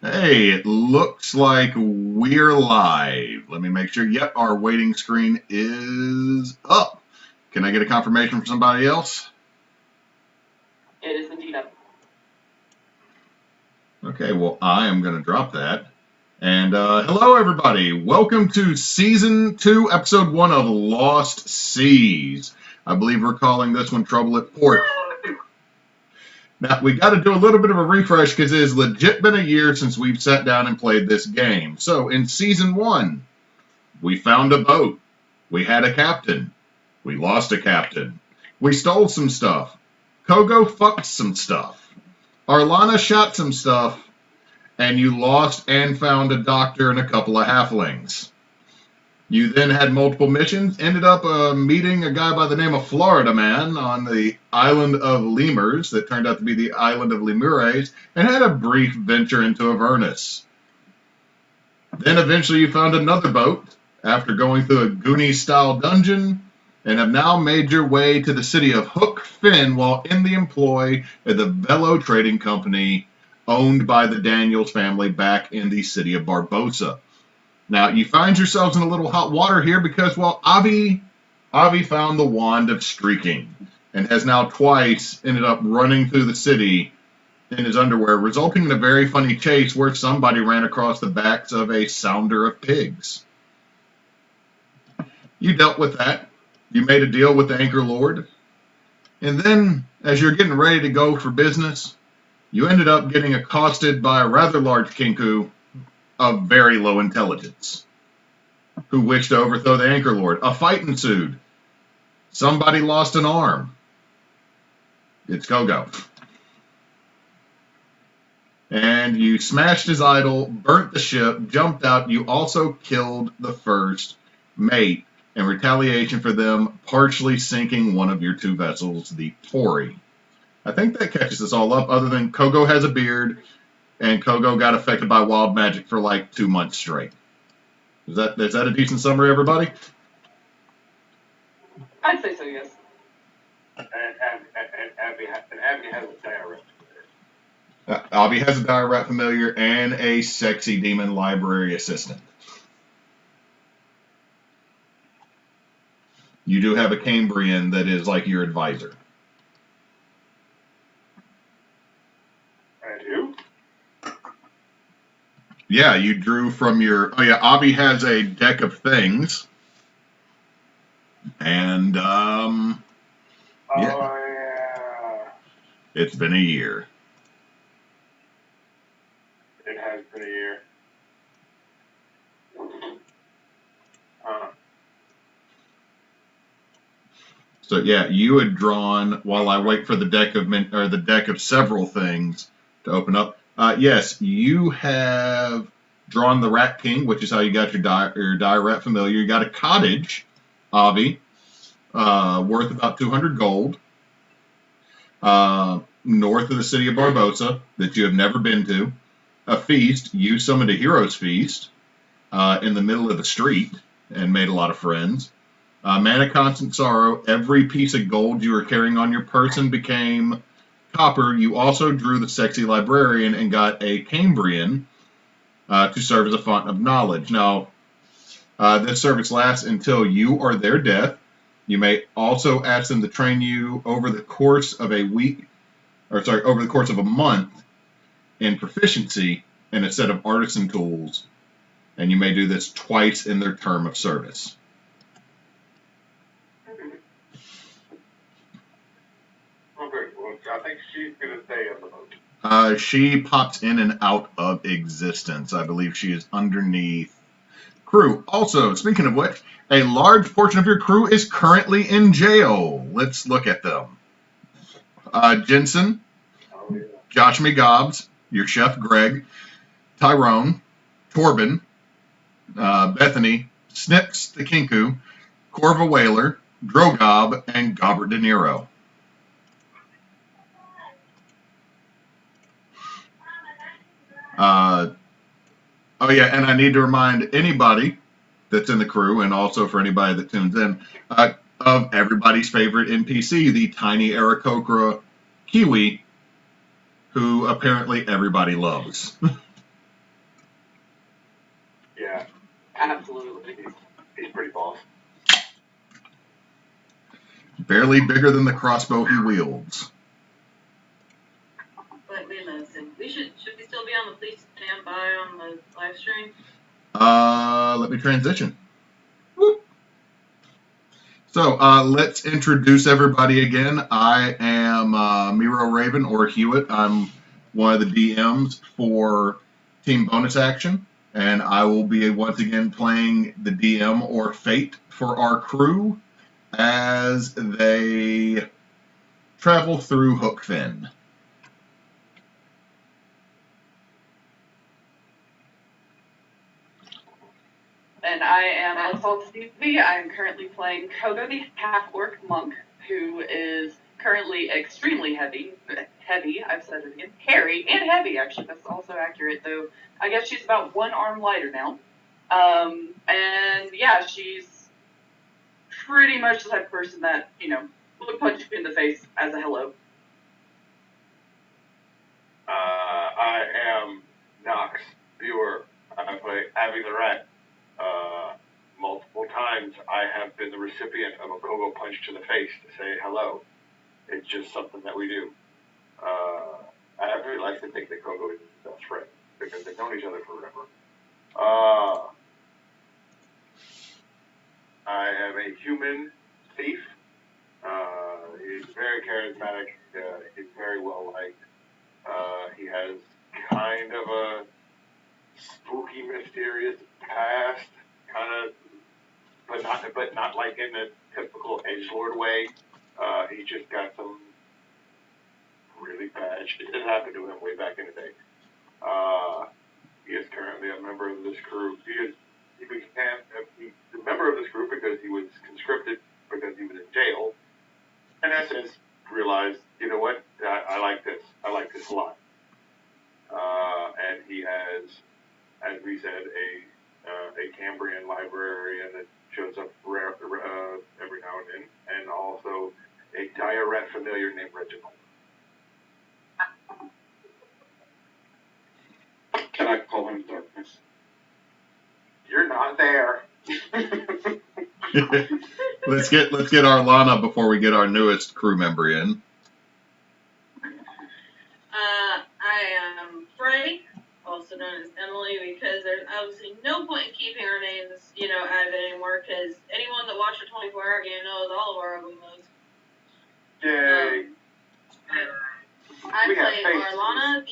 Hey, it looks like we're live. Let me make sure. Yep, our waiting screen is up. Can I get a confirmation from somebody else? It is indeed up. Okay, well, I am going to drop that. And hello, everybody. Welcome to Season 2, Episode 1 of Lost Seas. I believe we're calling this one Trouble at Port. Now, we got to do a little bit of a refresh because it has legit been a year since we've sat down and played this game. So, in Season 1, we found a boat. We had a captain. We lost a captain. We stole some stuff. Kogo fucked some stuff. Arlana shot some stuff. And you lost and found a doctor and a couple of halflings. You then had multiple missions, ended up meeting a guy by the name of Florida Man on the island of Lemurs that turned out to be the island of Lemures, and had a brief venture into Avernus. Then eventually you found another boat after going through a Goonies-style dungeon, and have now made your way to the city of Hook Finn while in the employ of the Velo Trading Company owned by the Daniels family back in the city of Barbosa. Now, you find yourselves in a little hot water here because, well, Avi found the wand of streaking and has now twice ended up running through the city in his underwear, resulting in a very funny chase where somebody ran across the backs of a sounder of pigs. You dealt with that. You made a deal with the Anchor Lord. And then, as you're getting ready to go for business, you ended up getting accosted by a rather large kinku of very low intelligence, who wished to overthrow the Anchor Lord. A fight ensued. Somebody lost an arm. It's Kogo. And you smashed his idol, burnt the ship, jumped out. You also killed the first mate in retaliation for them partially sinking one of your two vessels, the Tory. I think that catches us all up, other than Kogo has a beard, and Kogo got affected by wild magic for like 2 months straight. Is that a decent summary, everybody? I'd say so, yes. And Abby has a diarrhea. Abby has a dire rat familiar and a sexy demon library assistant. You do have a Cambrian that is like your advisor. I do? Yeah, you drew from your... Oh, yeah, Abby has a deck of things. And, yeah. Oh, yeah. It's been a year. It has been a year. So, yeah, you had drawn, while I wait for the deck of several things to open up. Yes, you have drawn the Rat King, which is how you got your dire rat familiar. You got a cottage, Avi, worth about 200 gold, north of the city of Barbosa that you have never been to. A feast, you summoned a hero's feast in the middle of the street and made a lot of friends. Mana Constant Sorrow, every piece of gold you were carrying on your person became copper. You also drew the sexy librarian and got a Cambrian to serve as a font of knowledge. Now, this service lasts until you or their death. You may also ask them to train you over the course of a month in proficiency in a set of artisan tools, and you may do this twice in their term of service. Okay, well, I think she's going to stay on the boat. She pops in and out of existence. I believe she is underneath crew. Also, speaking of which, a large portion of your crew is currently in jail. Let's look at them. Jensen, Oh, yeah. Josh McGobbs, your chef Greg, Tyrone, Torben, Bethany, Snips the Kinku, Corva Whaler, Drogob, and Gobbert De Niro. Oh yeah, and I need to remind anybody that's in the crew, and also for anybody that tunes in, of everybody's favorite NPC, the tiny Aarakocra Kiwi, who apparently everybody loves. Absolutely. He's pretty boss. Barely bigger than the crossbow he wields. But we love him. Should we still be on the please stand by on the live stream? Let me transition. Whoop. So let's introduce everybody again. I am Miro Raven, or Hewitt. I'm one of the DMs for Team Bonus Action, and I will be once again playing the DM or Fate for our crew as they travel through Hookfin. And I am monstrosity. I am currently playing Kogo, the half-orc monk, who is currently extremely heavy. I've said it again. Hairy and heavy, actually. That's also accurate, though. I guess she's about one arm lighter now. And yeah, she's pretty much the type of person that, would punch you in the face as a hello. I am Nox, viewer. I play Abby the Rat. Multiple times I have been the recipient of a Kogo punch to the face to say hello. It's just something that we do. I really like to think that Kogo is his best friend because they've known each other forever. I am a human thief. He's very charismatic. He's very well liked. He has kind of a spooky, mysterious past, but not like in a typical edgelord way. He just got some really bad shit that happened to him way back in the day. He is currently a member of this crew. He's a member of this group because he was conscripted because he was in jail. And in essence, realized, you know what, I like this. I like this a lot. And he has, as we said, a Cambrian librarian that shows up every now and then, and also a Diaret familiar named Reginald. Can I call him Darkness? You're not there. Let's get Arlana before we get our newest crew member in. I am Freki, also known as Emily, because there's obviously no point in keeping our names, out of it anymore, because anyone that watched a 24-hour game knows all of our ugly modes. Yay. I play Arlana,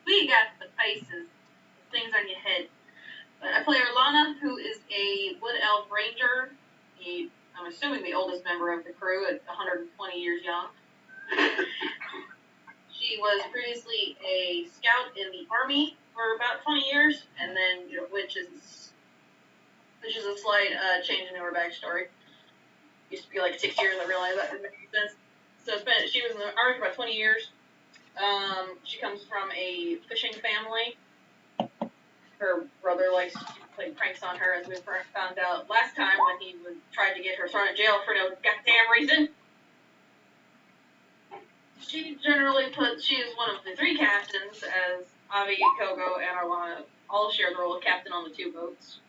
we got the faces, the things on your head. But I play Arlana, who is a wood elf ranger. I'm assuming the oldest member of the crew at 120 years young. She was previously a scout in the army for about 20 years, and then, which is a slight change in her backstory. Used to be like 6 years, I realized that didn't make sense. So she was in the army for about 20 years. She comes from a fishing family. Her brother likes to play pranks on her, as we found out last time when he tried to get her thrown in jail for no goddamn reason. She is one of the three captains, as Avi, Kogo, and Arlana all share the role of captain on the two boats.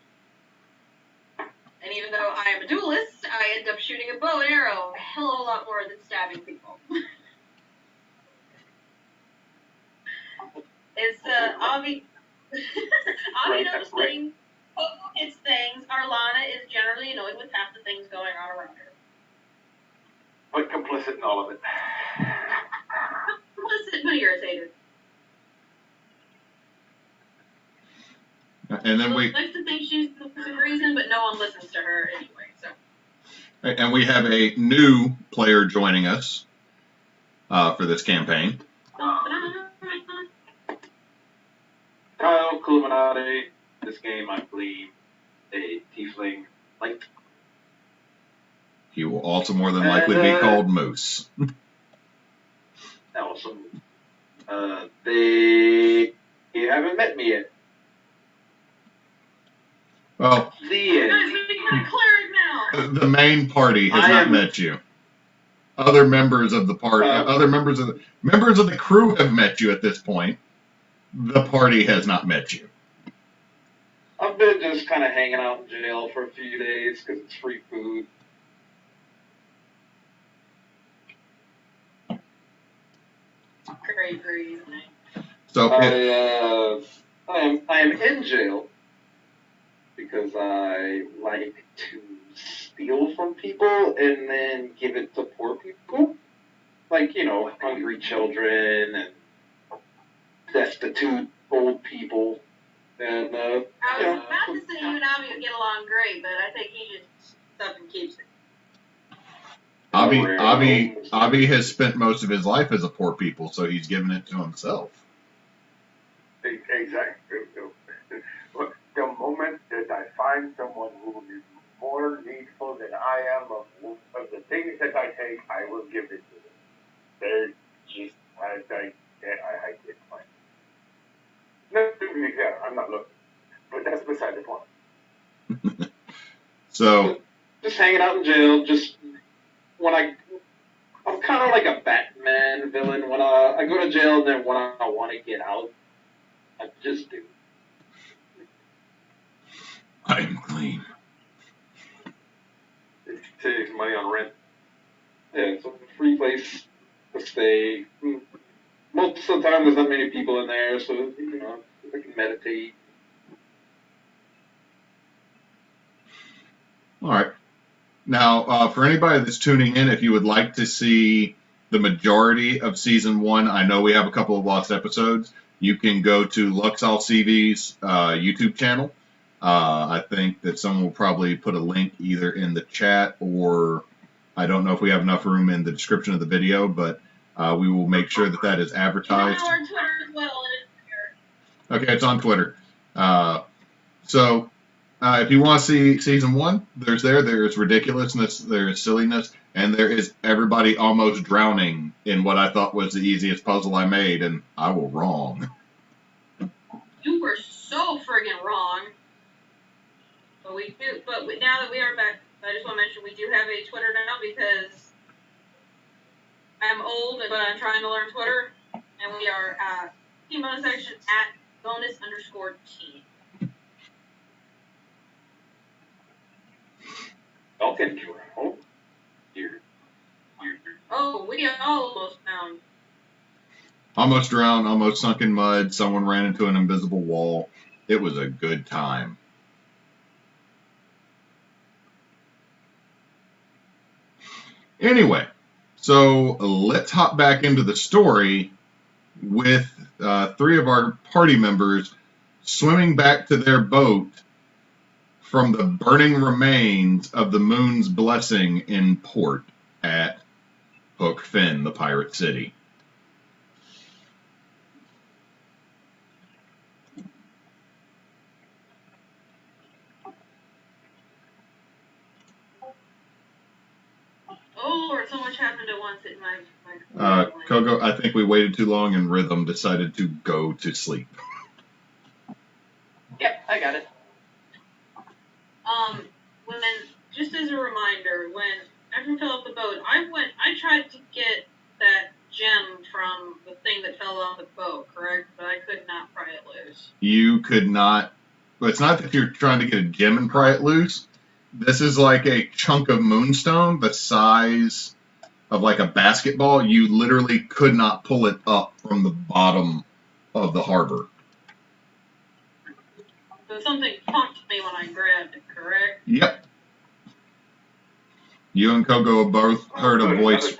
And even though I am a duelist, I end up shooting a bow and arrow a hell of a lot more than stabbing people. It's Avi. Avi knows things. Kogo hits things. Arlana is generally annoyed with half the things going on around her. But complicit in all of it. Complicit but irritated. And then she likes to think she's the reason, but no one listens to her anyway. So. And we have a new player joining us for this campaign. Kyle Illuminati. This game I Gleam, a tiefling light. He will also more than likely be called Moose. Awesome. They haven't met me yet. Well, The end. Cleric now. The main party has not met you. Other members of the party, members of the crew have met you at this point. The party has not met you. I've been just kind of hanging out in jail for a few days because it's free food. Great for you, evening. So I am in jail because I like to steal from people and then give it to poor people, like hungry children and destitute old people. And I was about to say you and Abby would get along great, but I think he just stuff and keeps it. Abby has spent most of his life as a poor people, so he's given it to himself. Exactly. The moment that I find someone who is more needful than I am of the things that I take, I will give it to them. They're just, I can't find. No, yeah, I'm not looking. But that's beside the point. So just hanging out in jail. Just when I'm kind of like a Batman villain. When I go to jail, and then when I want to get out, I just do. I am clean. Saves money on rent. Yeah, it's a free place to stay. Most of the time, there's not many people in there, so I can meditate. All right. Now, for anybody that's tuning in, if you would like to see the majority of season 1, I know we have a couple of lost episodes. You can go to LuxAllCV's YouTube channel. I think that someone will probably put a link either in the chat or I don't know if we have enough room in the description of the video, but we will make sure that that is advertised. It's on Twitter as well. Okay, it's on Twitter. So if you want to see season 1, there's ridiculousness, there's silliness, and there is everybody almost drowning in what I thought was the easiest puzzle I made, and I was wrong. You were so friggin' wrong. But now that we are back, I just want to mention we do have a Twitter now because I'm old, but I'm trying to learn Twitter, and we are at Team Bonus Section at bonus_team. I'll get you home. Here. Oh, we are almost down. Almost drowned, almost sunk in mud, someone ran into an invisible wall. It was a good time. Anyway, so let's hop back into the story with 3 of our party members swimming back to their boat from the burning remains of the moon's blessing in port at Hook Finn, the pirate city. Oh Lord, so much happened at once in my Kogo, I think we waited too long and Rhythm decided to go to sleep. Yep, I got it. When just as a reminder, when after we fell off the boat, I tried to get that gem from the thing that fell off the boat, correct? But I could not pry it loose. You could not. Well, it's not that you're trying to get a gem and pry it loose. This is like a chunk of moonstone the size of like a basketball. You literally could not pull it up from the bottom of the harbor. So something punked me when I grabbed it, correct? Yep. You and Kogo have both heard a voice.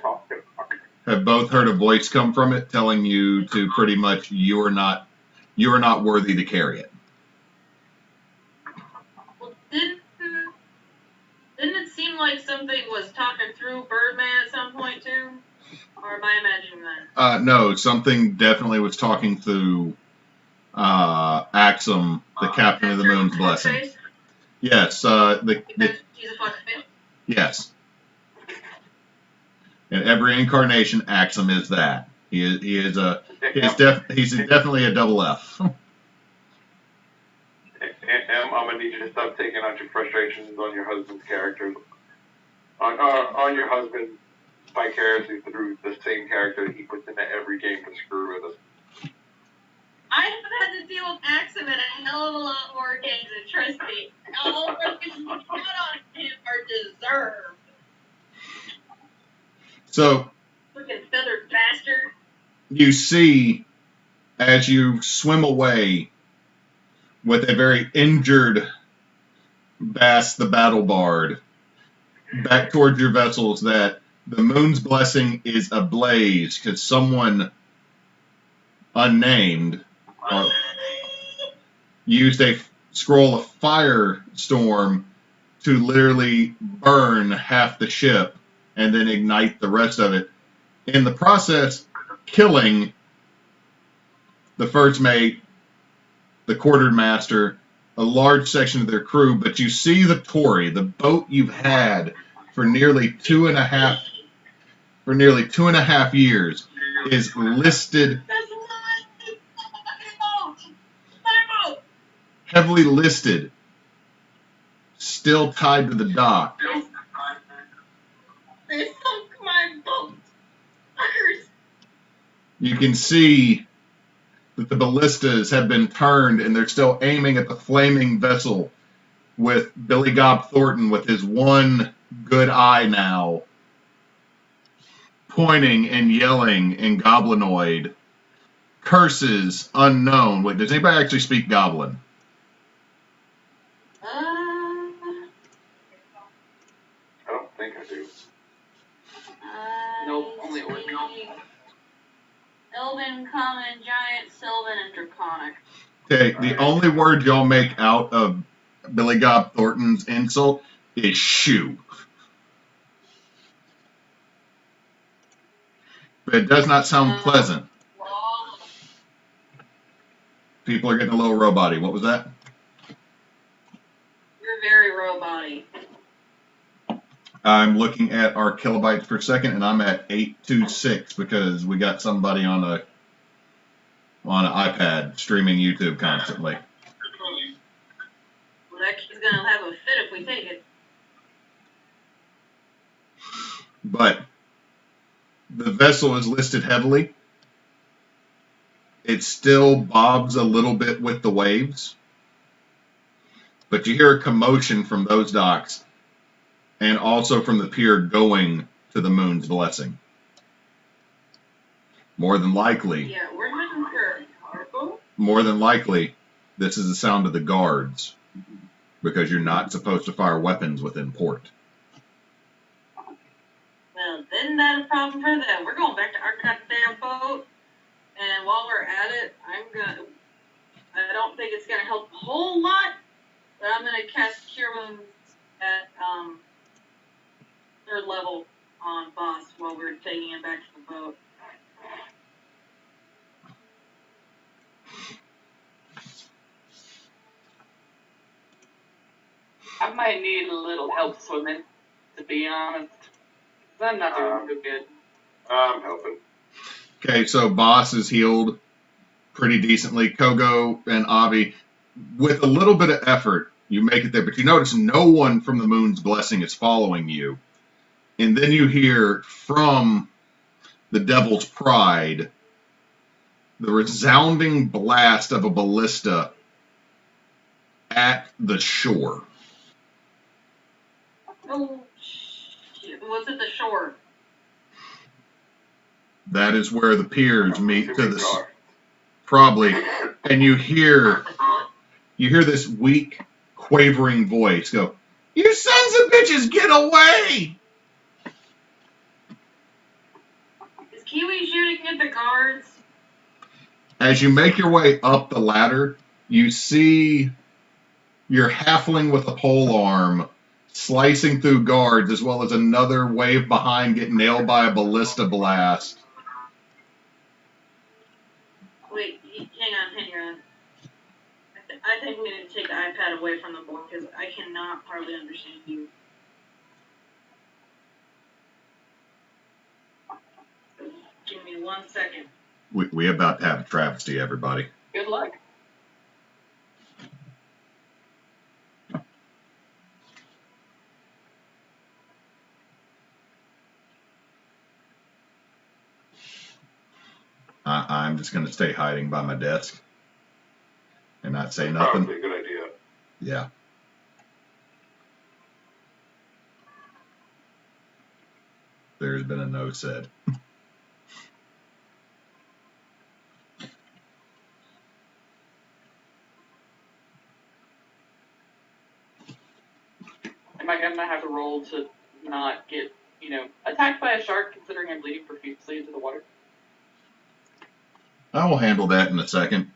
Have both heard a voice come from it telling you to pretty much you are not worthy to carry it. Well, didn't it seem like something was talking through Birdman at some point too? Or am I imagining that? No, something definitely was talking through Axum, the captain of the Moon's blessing. Face? Yes, He's a fuck face. yes. In every incarnation, Axum is that. He's definitely a double F. I'm gonna need you to stop taking out your frustrations on your husband's character, on your husband vicariously through the same character that he puts into every game to screw with us. I have had to deal with Axum in a hell of a lot more games, and trust me, all the records got on him are deserved. So, Freaking feathered bastard. you see, as you swim away with a very injured Bass the Battle Bard, back towards your vessels, that the moon's blessing is ablaze because someone unnamed used a scroll of firestorm to literally burn half the ship and then ignite the rest of it. In the process, killing the first mate, the quartermaster, a large section of their crew. But you see the Tory, the boat you've had for nearly two and a half years, is listed, That's my boat. heavily listed, still tied to the dock. They sunk my boat. Fuckers. You can see that the ballistas have been turned and they're still aiming at the flaming vessel, with Billy Gob Thornton with his one good eye now pointing and yelling in Goblinoid. Curses unknown. Wait, does anybody actually speak Goblin? I don't think I do. Nope, only Orc. Elven, Common, Giant, Sylvan, and Draconic. Okay, the only word y'all make out of Billy Gob Thornton's insult is shoe. But it does not sound pleasant. People are getting a little robot-y. What was that? You're very robot-y. I'm looking at our kilobytes per second, and I'm at 826 because we got somebody on an iPad streaming YouTube constantly. Well, that kid's gonna have a fit if we take it. But the vessel is listed heavily. It still bobs a little bit with the waves, but you hear a commotion from those docks and also from the pier going to the moon's blessing. More than likely, Yeah, we're heading for cargo. more than likely, this is the sound of the guards, because you're not supposed to fire weapons within port. Well, then that's a problem for them. We're going back to our goddamn boat, and while we're at it, I don't think it's gonna help a whole lot, but I'm gonna cast Cure Wounds at third level on Boss while we're taking him back to the boat. I might need a little help swimming, to be honest. 'Cause I'm not doing too good. I'm helping. Okay, so Boss is healed pretty decently. Kogo and Avi, with a little bit of effort, you make it there, but you notice no one from the moon's blessing is following you. And then you hear from the Devil's Pride the resounding blast of a ballista at the shore. Oh, shit. What's at the shore? That is where the piers meet to the probably, and you hear this weak, quavering voice go, "You sons of bitches, get away!" Is Kiwi shooting at the guards? As you make your way up the ladder, you see your halfling with a pole arm slicing through guards, as well as another wave behind get nailed by a ballista blast. Wait, hang on. I think we need to take the iPad away from the board because I cannot hardly understand you. Give me 1 second. We about to have a travesty, everybody. Good luck. I'm just going to stay hiding by my desk and not say That's nothing. probably a good idea. Yeah. There's been a no said. Am I gonna have to roll to not get, attacked by a shark, considering I'm bleeding profusely into the water? I will handle that in a second.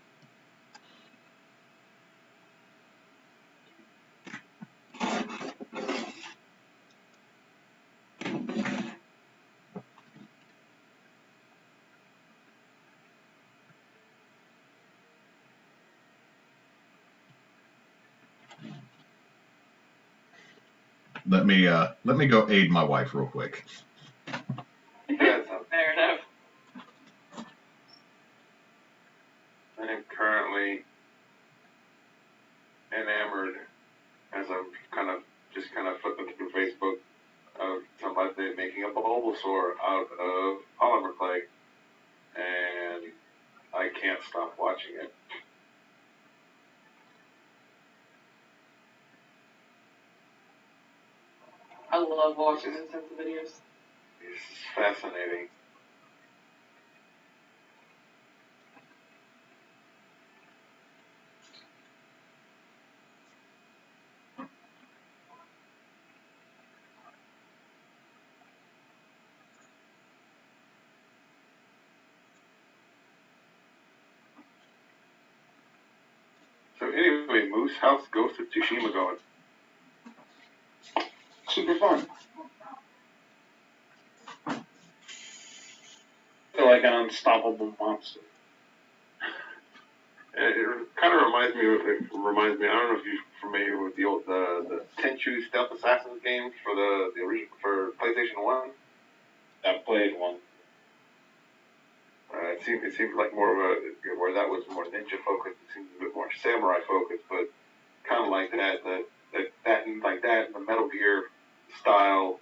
Let me go aid my wife real quick. Fair enough. I am currently enamored as I'm kind of flipping through Facebook of somebody making a Bulbasaur out of polymer clay, and I can't stop watching it. I love watching those types of videos. It's fascinating. So anyway, Moose, how's Ghost of Tsushima going? Super fun. I feel like an unstoppable monster. It kind of reminds me. I don't know if you're familiar with the old the Tenchu Stealth Assassins games for the original for PlayStation 1. I played one. It seemed like more of a where that was more ninja focused. It seems a bit more samurai focused, but kind of like that and the Metal Gear style.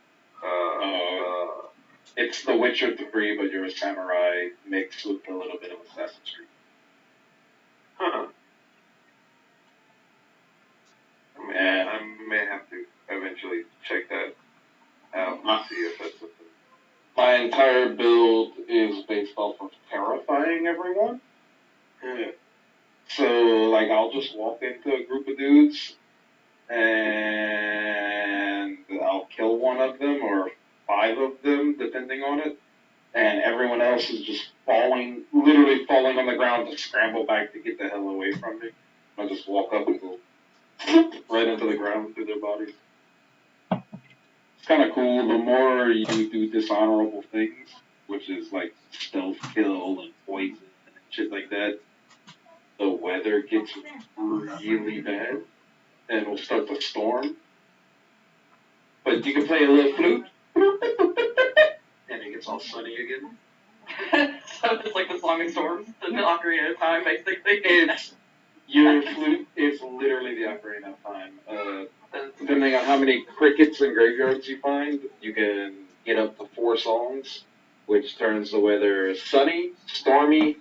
It's The Witcher 3, but you're a samurai mixed with a little bit of Assassin's Creed. Huh. Man, I may have to eventually check that out and see if that's something. My entire build is based off of terrifying everyone. Yeah. So, like, I'll just walk into a group of dudes and I'll kill one of them or 5 of them, depending on it. And everyone else is just literally falling on the ground to scramble back to get the hell away from me. I'll just walk up and go right into the ground through their bodies. It's kind of cool. The more you do dishonorable things, which is like stealth kill and poison and shit like that, the weather gets really bad and will start to storm. But you can play a little flute and it gets all sunny again. So it's like the Song of Storms, the Ocarina of Time, basically. Your flute is literally the Ocarina of Time. Depending on how many crickets and graveyards you find, you can get up to 4 songs, which turns the weather sunny, stormy,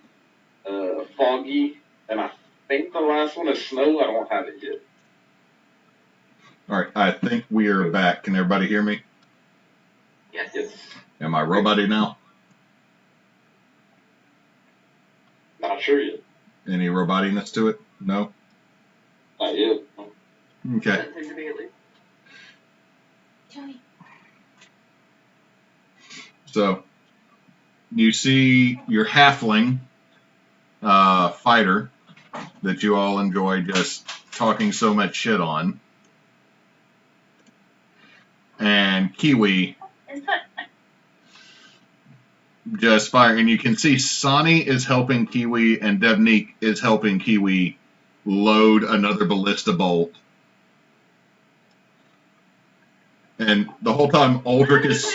foggy, and I think the last one is snow. I don't have it yet. All right, I think we are back. Can everybody hear me? Yes. Am I roboty now? Not sure yet. Any robotiness to it? No? Not yet. Okay. Doesn't seem to be, at least. So, you see your halfling fighter that you all enjoy just talking so much shit on. And Kiwi just fire. And you can see Sonny is helping Kiwi and Devnik is helping Kiwi load another ballista bolt. And the whole time Aldrich is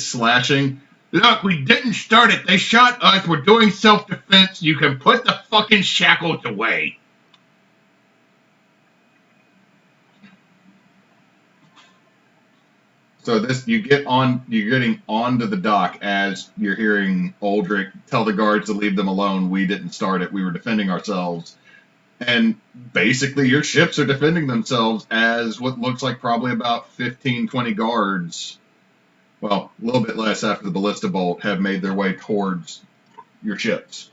slashing. Look, we didn't start it. They shot us. We're doing self-defense. You can put the fucking shackles away. So you're getting onto the dock as you're hearing Aldrich tell the guards to leave them alone. We didn't start it. We were defending ourselves. And basically your ships are defending themselves as what looks like probably about 15, 20 guards, well, a little bit less after the ballista bolt, have made their way towards your ships.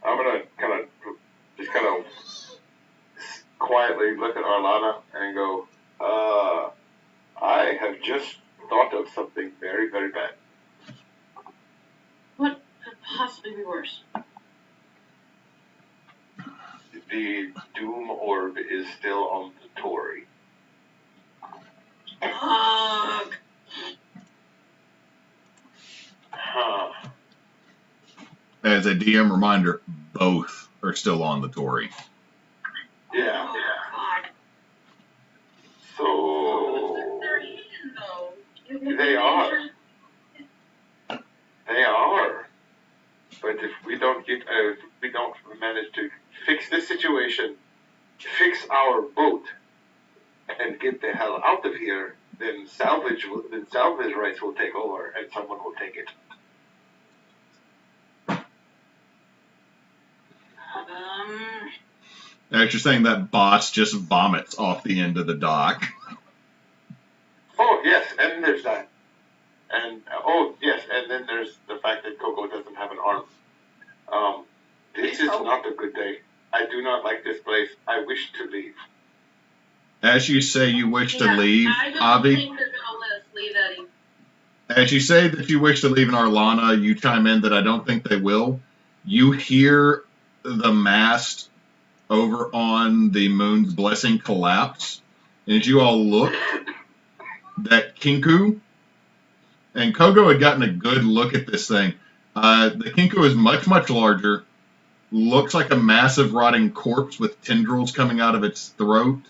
I'm gonna kind of quietly look at Arlana and go, I have just thought of something very, very bad. What could possibly be worse? The Doom Orb is still on the Tory. Fuck. Huh. As a DM reminder, both are still on the Tory. Yeah. God. So They're hidden, though. they are. They are. But if we don't manage to fix this situation, fix our boat, and get the hell out of here, then salvage rights will take over, and someone will take it. As you're saying that, boss just vomits off the end of the dock. Oh yes, and there's that. And oh yes, and then there's the fact that Kogo doesn't have an arm. This is not a good day. I do not like this place. I wish to leave. As you say you wish to leave, I don't Avi, think they're gonna let us leave, Eddie. as you say that you wish to leave in Arlana, you chime in that I don't think they will. You hear the mast over on the Moon's Blessing collapse. And as you all look, that Kinku, and Kogo had gotten a good look at this thing. The Kinku is much, much larger, looks like a massive rotting corpse with tendrils coming out of its throat,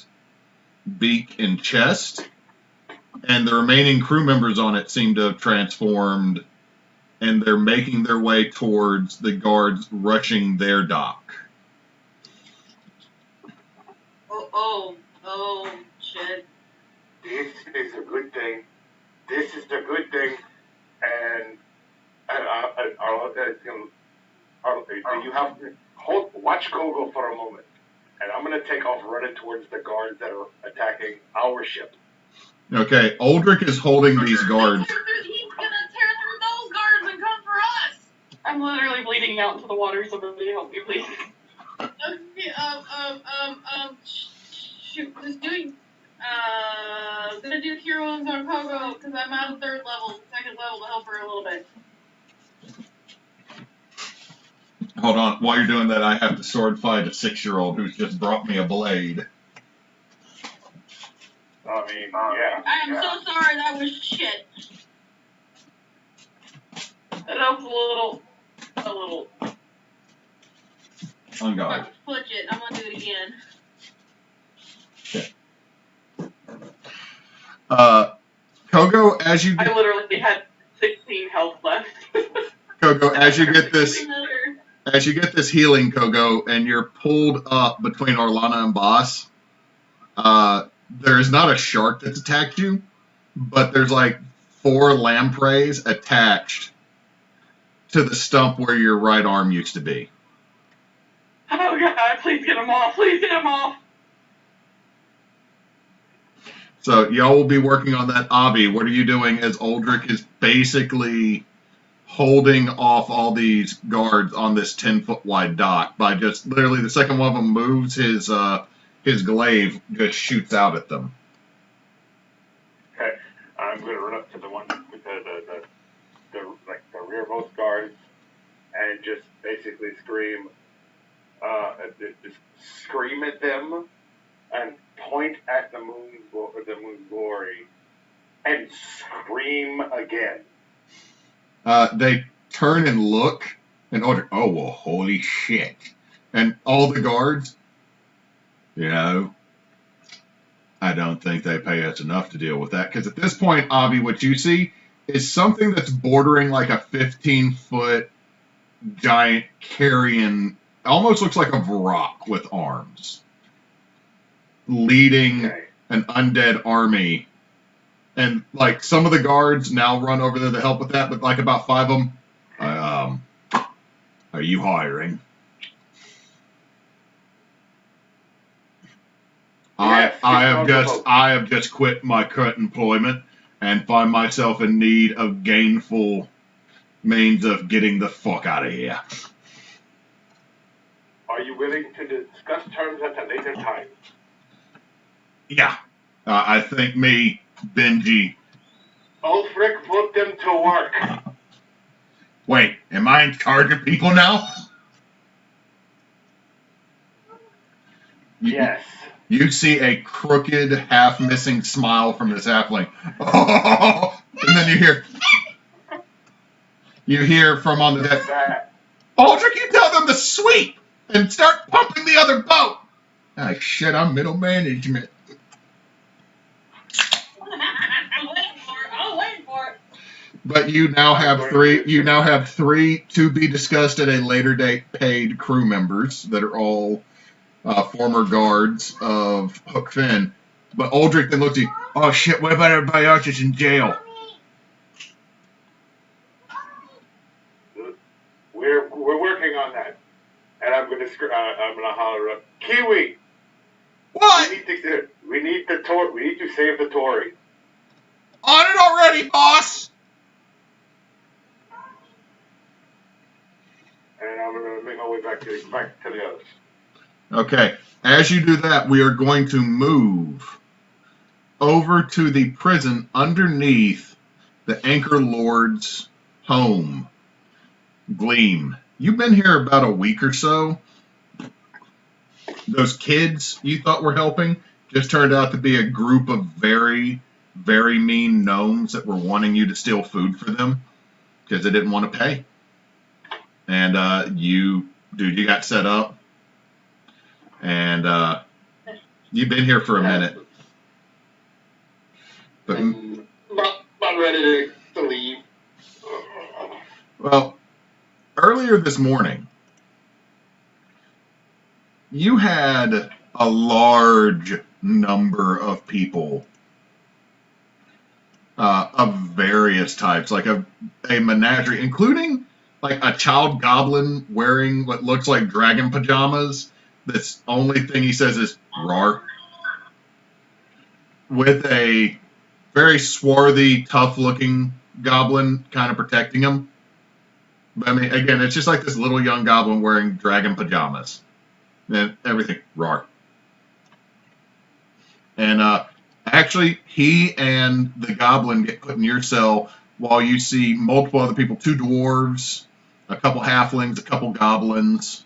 beak, and chest. And the remaining crew members on it seem to have transformed, and they're making their way towards the guards rushing their dock. Oh, shit. This is a good thing. This is the good thing. And you have to watch Kogo for a moment. And I'm going to take off running towards the guards that are attacking our ship. Okay, Aldrich is holding these guards. He's gonna tear through those guards and come for us! I'm literally bleeding out into the water. Somebody help me, please. Shoot, who's doing, gonna do cure wounds on Kogo, because I'm out of second level to help her a little bit. Hold on, while you're doing that, I have to sword fight a 6-year-old who's just brought me a blade. I mean, yeah. I am so sorry, that was shit. That helps a little. On guard. Flitch it, I'm gonna do it again. Kogo, as you I get, literally had 16 health left. Kogo, as you get this healing, Kogo, and you're pulled up between Arlana and Boss, there is not a shark that's attacked you, but there's like 4 lampreys attached to the stump where your right arm used to be. Oh god, please get him off, please get him off! So y'all will be working on that. Avi, what are you doing as Aldrich is basically holding off all these guards on this 10-foot wide dock by just literally the second one of them moves, his glaive just shoots out at them. Okay, I'm going to run up to the one with the rearmost guards and just basically scream at them and point at the moon's glory and scream again. They turn and look and order, oh, well, holy shit. And all the guards, I don't think they pay us enough to deal with that. Because at this point, Avi, what you see is something that's bordering like a 15-foot giant carrion. Almost looks like a Varrock with arms, leading an undead army. And like some of the guards now run over there to help with that, but like about 5 of them. Are you hiring? Yes, I have just quit my current employment and find myself in need of gainful means of getting the fuck out of here. Are you willing to discuss terms at a later time? Yeah, I think me, Benji. Ulfric, put them to work. Wait, am I in charge of people now? Yes. You see a crooked, half-missing smile from this halfling. Oh, and then you hear from on the deck, Aldrich, you tell them to sweep and start pumping the other boat. Ah, shit, I'm middle management. I'm waiting for it. But you now have three to be discussed at a later date paid crew members that are all former guards of Hook Finn. But Aldrich then looked at you, oh shit, what about everybody else that's in jail? We're working on that. And I'm gonna holler up, Kiwi! What? We need to save the Tory. On it already, boss! And I'm gonna make my way back to the others. Okay, as you do that, we are going to move over to the prison underneath the Anchor Lord's home, Gleam. You've been here about a week or so. Those kids you thought were helping just turned out to be a group of very, very mean gnomes that were wanting you to steal food for them because they didn't want to pay. And you got set up. And you've been here for a minute. But not ready to leave. Well, earlier this morning, you had a large number of people of various types, like a menagerie, including like a child goblin wearing what looks like dragon pajamas. That's only thing he says is "rar," with a very swarthy, tough-looking goblin kind of protecting him. But I mean, again, it's just like this little young goblin wearing dragon pajamas. And everything, rar. And actually, he and the goblin get put in your cell while you see multiple other people, 2 dwarves, a couple halflings, a couple goblins,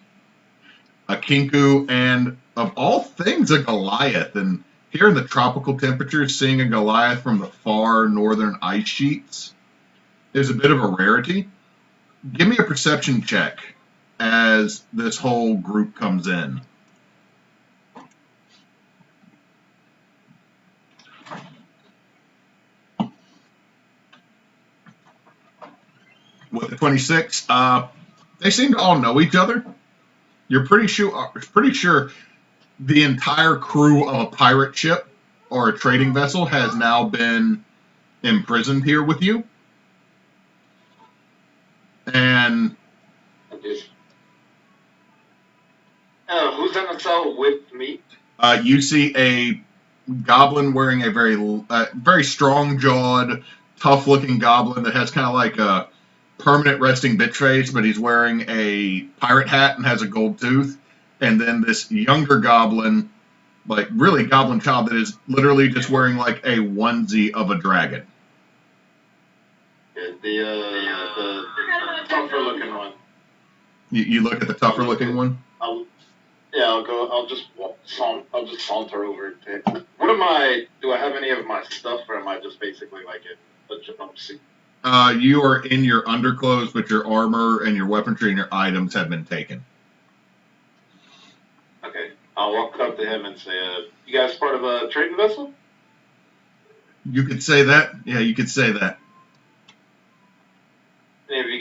a kinku, and of all things, a Goliath. And here in the tropical temperatures, seeing a Goliath from the far northern ice sheets is a bit of a rarity. Give me a perception check as this whole group comes in. With the 26, they seem to all know each other. You're pretty sure the entire crew of a pirate ship or a trading vessel has now been imprisoned here with you. And who's in the cell with me? You see a goblin wearing a very strong-jawed, tough-looking goblin that has kind of like a permanent resting bitch face, but he's wearing a pirate hat and has a gold tooth. And then this younger goblin, like really goblin child, that is literally just wearing like a onesie of a dragon. The tougher looking one. You look at the tougher looking one? I'll just saunter over to him. Do I have any of my stuff, or am I just basically like a jumpsuit? You are in your underclothes, but your armor and your weaponry and your items have been taken. Okay. I'll walk up to him and say, you guys part of a trading vessel? You could say that. Yeah, you could say that.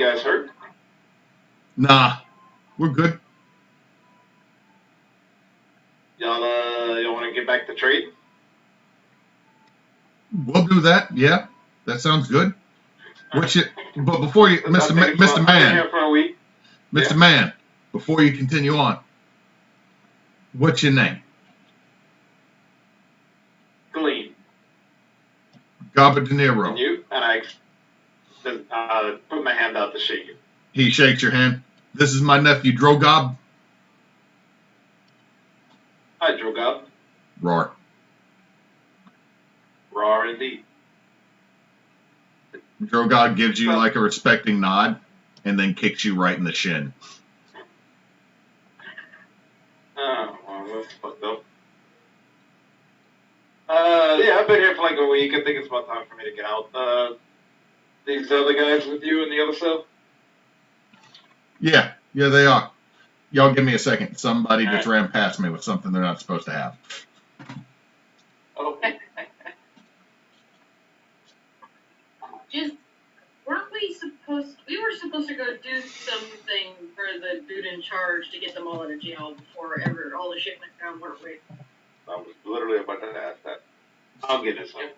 guys hurt? Nah, we're good. Y'all want to get back to trade? We'll do that. Yeah, that sounds good. But before you, Mr. I've been Man, here for a week. Mr. Yeah. Man, before you continue on, what's your name? Gleam. Gabba De Niro. And you? And I put my hand out to shake you. He shakes your hand. This is my nephew, Drogob. Hi, Drogob. Roar. Raw indeed. Drogob gives you like a respecting nod and then kicks you right in the shin. Oh, well, that's fucked up. Yeah, I've been here for like a week. I think it's about time for me to get out. These other guys with you in the other cell? Yeah, they are. Y'all give me a second. Somebody All just ran past me with something they're not supposed to have. Oh, Just we were supposed to go do something for the dude in charge to get them all out of jail before ever all the shit went down, weren't we? I was literally about to ask that. I'll get this one.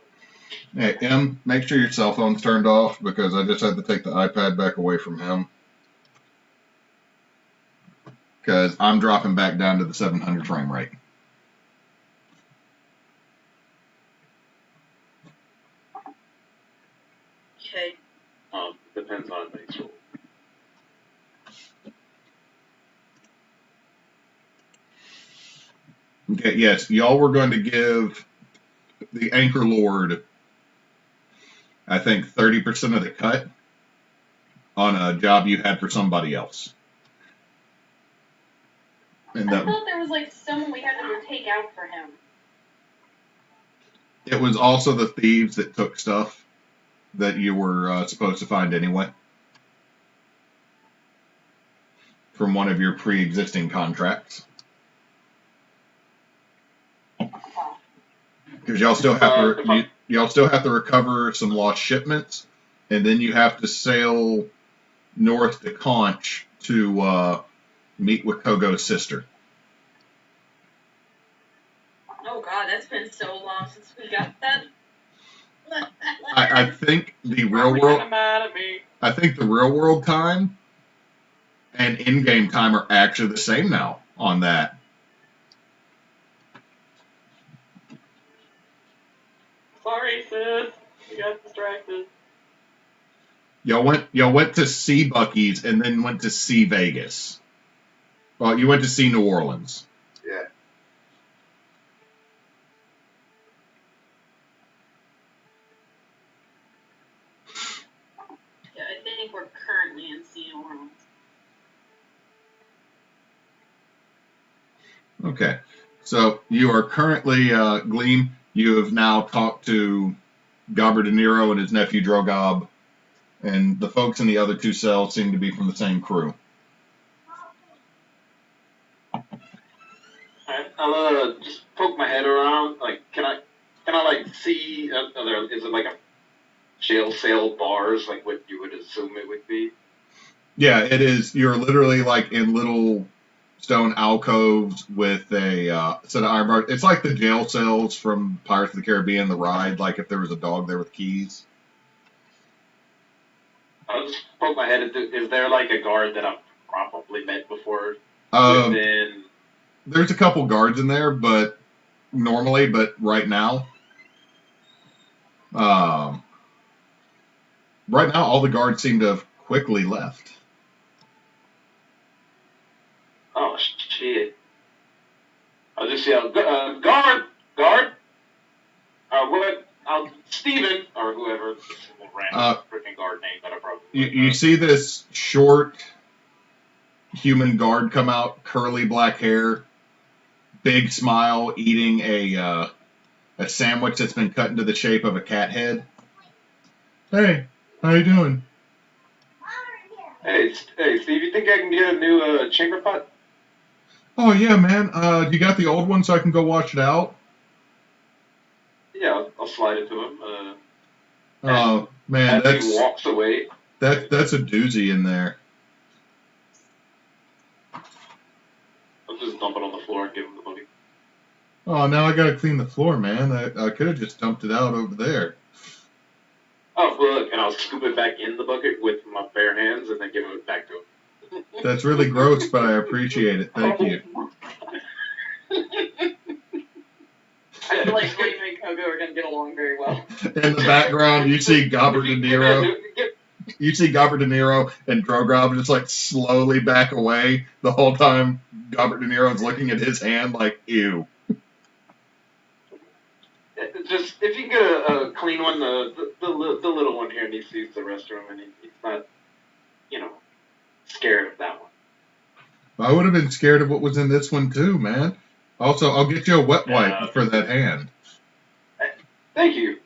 Hey, M, make sure your cell phone's turned off because I just had to take the iPad back away from him. Because I'm dropping back down to the 700 frame rate. Okay. Depends on dice roll. Okay, yes, y'all were going to give the Anchor Lord, I think, 30% of the cut on a job you had for somebody else. And I thought there was like someone we had to go take out for him. it was also the thieves that took stuff that you were supposed to find anyway from one of your pre-existing contracts. Because y'all still have to recover some lost shipments, and then you have to sail north to Conch to meet with Kogo's sister. Oh god, that's been so long since we got that. I think the real world. Mad at me. I think the real world time and in-game time are actually the same now on that. Sorry, sis. We got distracted. Y'all went to see Buc-ee's and then went to see Vegas. Well, you went to see New Orleans. Yeah. Yeah, I think we're currently in New Orleans. Okay. So you are currently, Gleam, you have now talked to Gabba De Niro and his nephew Drogob, and the folks in the other two cells seem to be from the same crew. Alright, I'll just poke my head around. Like, can I like see? Is it like a jail cell bars, like what you would assume it would be? Yeah, it is. You're literally like in little stone alcoves with a set of iron bars. It's like the jail cells from Pirates of the Caribbean, the ride, like if there was a dog there with keys. I'll just poke my head into. Is there like a guard that I've probably met before? There's a couple guards in there, but right now, all the guards seem to have quickly left. Oh shit! I'll just yell, guard! Steven, or whoever, random freaking guard name that I probably. You see this short human guard come out, curly black hair, big smile, eating a sandwich that's been cut into the shape of a cat head. Hey, how you doing? Hey, Steve, you think I can get a new chamber pot? Oh yeah, man. You got the old one so I can go wash it out? Yeah, I'll slide it to him. Oh man, as he walks away. That's a doozy in there. I'll just dump it on the floor and give him the bucket. Oh, now I gotta clean the floor, man. I could have just dumped it out over there. Oh, well, look, and I'll scoop it back in the bucket with my bare hands and then give it back to him. That's really gross, but I appreciate it. Thank you. I feel like Gleam and Kogo are gonna get along very well. In the background, you see Gobber De Niro. You see Gobber De Niro and Drogob just like slowly back away the whole time. Gobber De Niro's looking at his hand like, ew. Just if you get a clean one, the little one here needs to use the restroom, and he's not, scared of that one. I would have been scared of what was in this one too, man. Also, I'll get you a wet wipe for that hand. Thank you.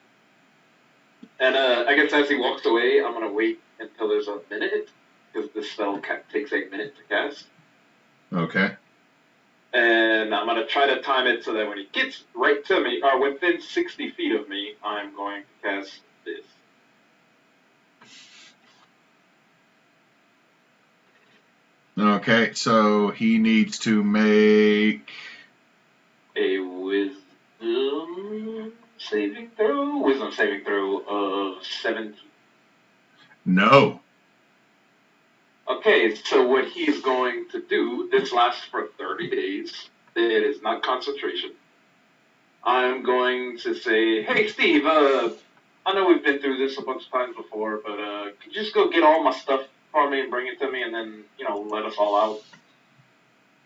And I guess as he walks away, I'm gonna wait until there's a minute, because this spell takes a minute to cast. Okay. And I'm going to try to time it so that when he gets right to me, or within 60 feet of me, I'm going to cast this. Okay, so he needs to make A wisdom saving throw? Wisdom saving throw of 17. No. Okay, so what he's going to do, this lasts for 30 days. It is not concentration. I'm going to say, hey, Steve, I know we've been through this a bunch of times before, but could you just go get all my stuff for me and bring it to me and then, let us all out?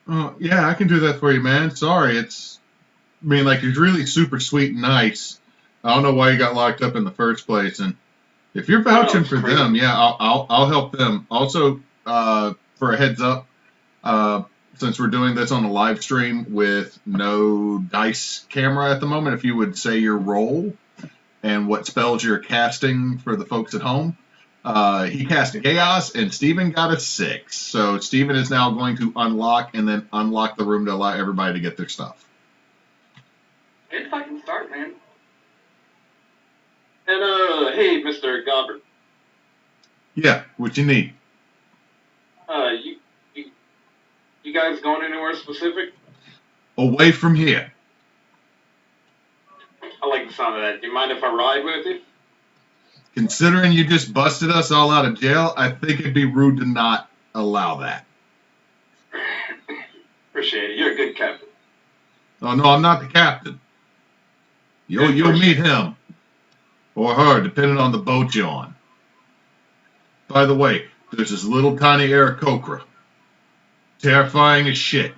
Oh, yeah, I can do that for you, man. Sorry, he's really super sweet and nice. I don't know why you got locked up in the first place, and if you're vouching for them, yeah, I'll help them. Also, for a heads up, since we're doing this on a live stream with no dice camera at the moment, if you would say your roll and what spells you're casting for the folks at home. He cast Chaos, and Steven got a 6. So Steven is now going to unlock and then unlock the room to allow everybody to get their stuff. Good fucking start, man. And, hey, Mr. Gobber. Yeah, what you need? You guys going anywhere specific? Away from here. I like the sound of that. Do you mind if I ride with you? Considering you just busted us all out of jail, I think it'd be rude to not allow that. Appreciate it. You're a good captain. Oh, no, I'm not the captain. You'll meet him. Or her, depending on the boat you're on. By the way, there's this little tiny Aarakocra. Terrifying as shit.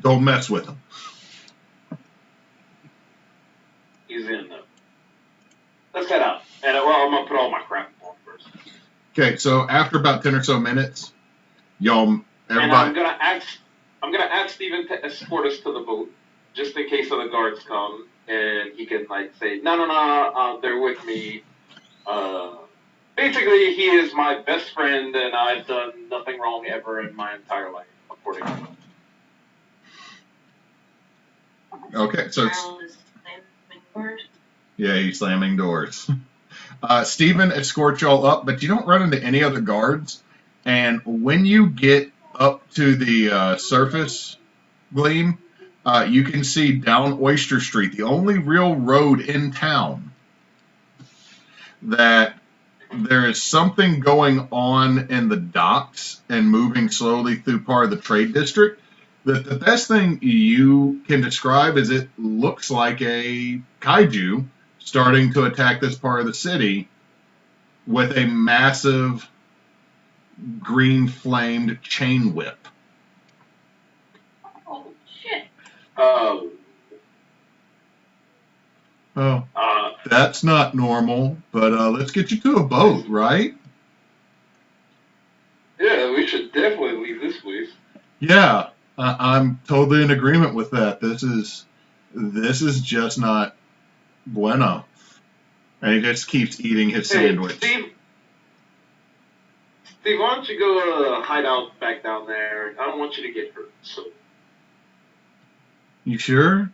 Don't mess with him. He's in, though. Let's head out. And, I'm going to put all my crap on first. Okay, so after about 10 or so minutes, everybody... And I'm gonna ask Steven to escort us to the boat, just in case the guards come, and he can, say, no, they're with me. Basically, he is my best friend, and I've done nothing wrong ever in my entire life, according to him. Okay, so... Yeah, he's slamming doors. Steven escorts y'all up, but you don't run into any other guards. And when you get up to the surface, Gleam, you can see down Oyster Street, the only real road in town, that there is something going on in the docks and moving slowly through part of the trade district. The best thing you can describe is it looks like a kaiju starting to attack this part of the city with a massive green-flamed chain whip. Oh, shit. Oh. Oh, that's not normal, but let's get you to a boat, right? Yeah, we should definitely leave this place. Yeah, I'm totally in agreement with that. This is just not bueno. And he just keeps eating his sandwich. Steve, why don't you go hide out back down there? I don't want you to get hurt. So. You sure?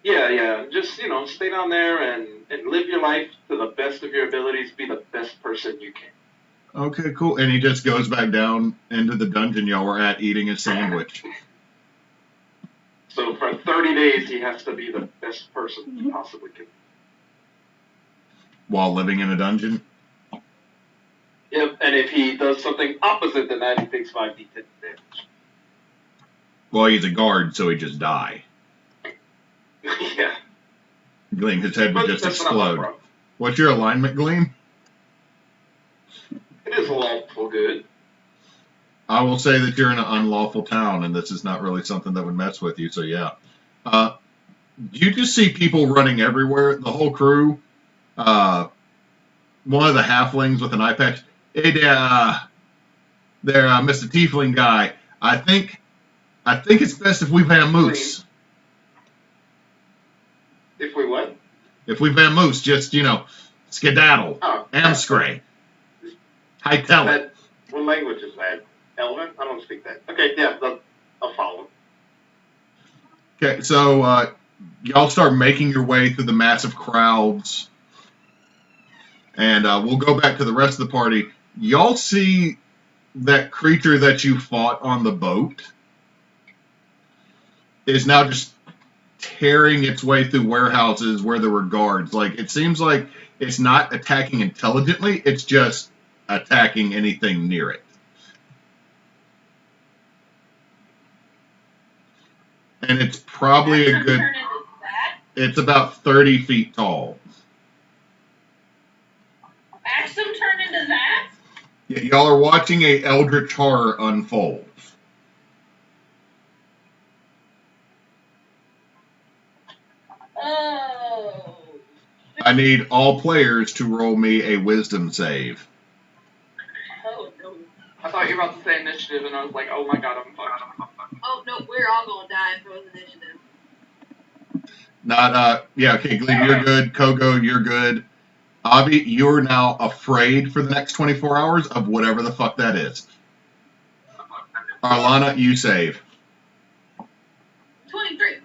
Yeah. Just, stay down there and live your life to the best of your abilities. Be the best person you can. Okay, cool. And he just goes back down into the dungeon y'all were at eating a sandwich. So for 30 days, he has to be the best person he possibly can. While living in a dungeon? Yep, and if he does something opposite than that, he takes 5d10 damage. Well, he's a guard, so he'd just die. Yeah. Gleam, his head would But just that's not my explode. problem. What's your alignment, Gleam? It is lawful good. I will say that you're in an unlawful town, and this is not really something that would mess with you, so yeah. You just see people running everywhere, the whole crew. One of the halflings with an eye patch. Hey there, Mr. Tiefling guy. I think it's best if we vamoose. If we what? If we vamoose, just, skedaddle. Oh, Amscray. Hightail it. What language is that? Elven? I don't speak that. Okay, yeah, I'll follow. Okay, so y'all start making your way through the massive crowds. And we'll go back to the rest of the party. Y'all see that creature that you fought on the boat is now just tearing its way through warehouses where there were guards. Like, it seems like it's not attacking intelligently, it's just attacking anything near it. And it's probably a good... It's about 30 feet tall. Axum turned into that? Yeah, y'all are watching a eldritch horror unfold. Oh. I need all players to roll me a wisdom save. Oh, no. I thought you were about to say initiative, and I was like, oh my god, I'm fucked. Oh, no, we're all gonna die if it was initiative. Okay, Gleam, you're good. Kogo, you're good. Avi, you're now afraid for the next 24 hours of whatever the fuck that is. Arlana, you save. 23.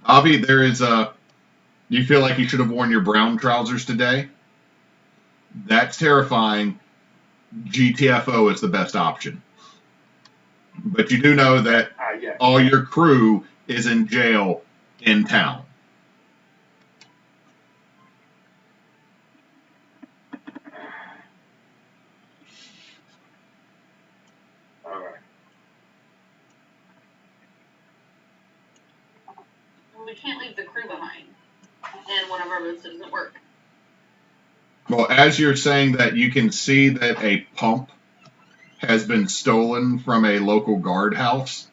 Avi, there is you feel like you should have worn your brown trousers today? That's terrifying. GTFO is the best option. But you do know that all your crew is in jail in town. Alright. We can't leave the crew behind. And one of our boats doesn't work. Well, as you're saying that, you can see that a pump has been stolen from a local guardhouse.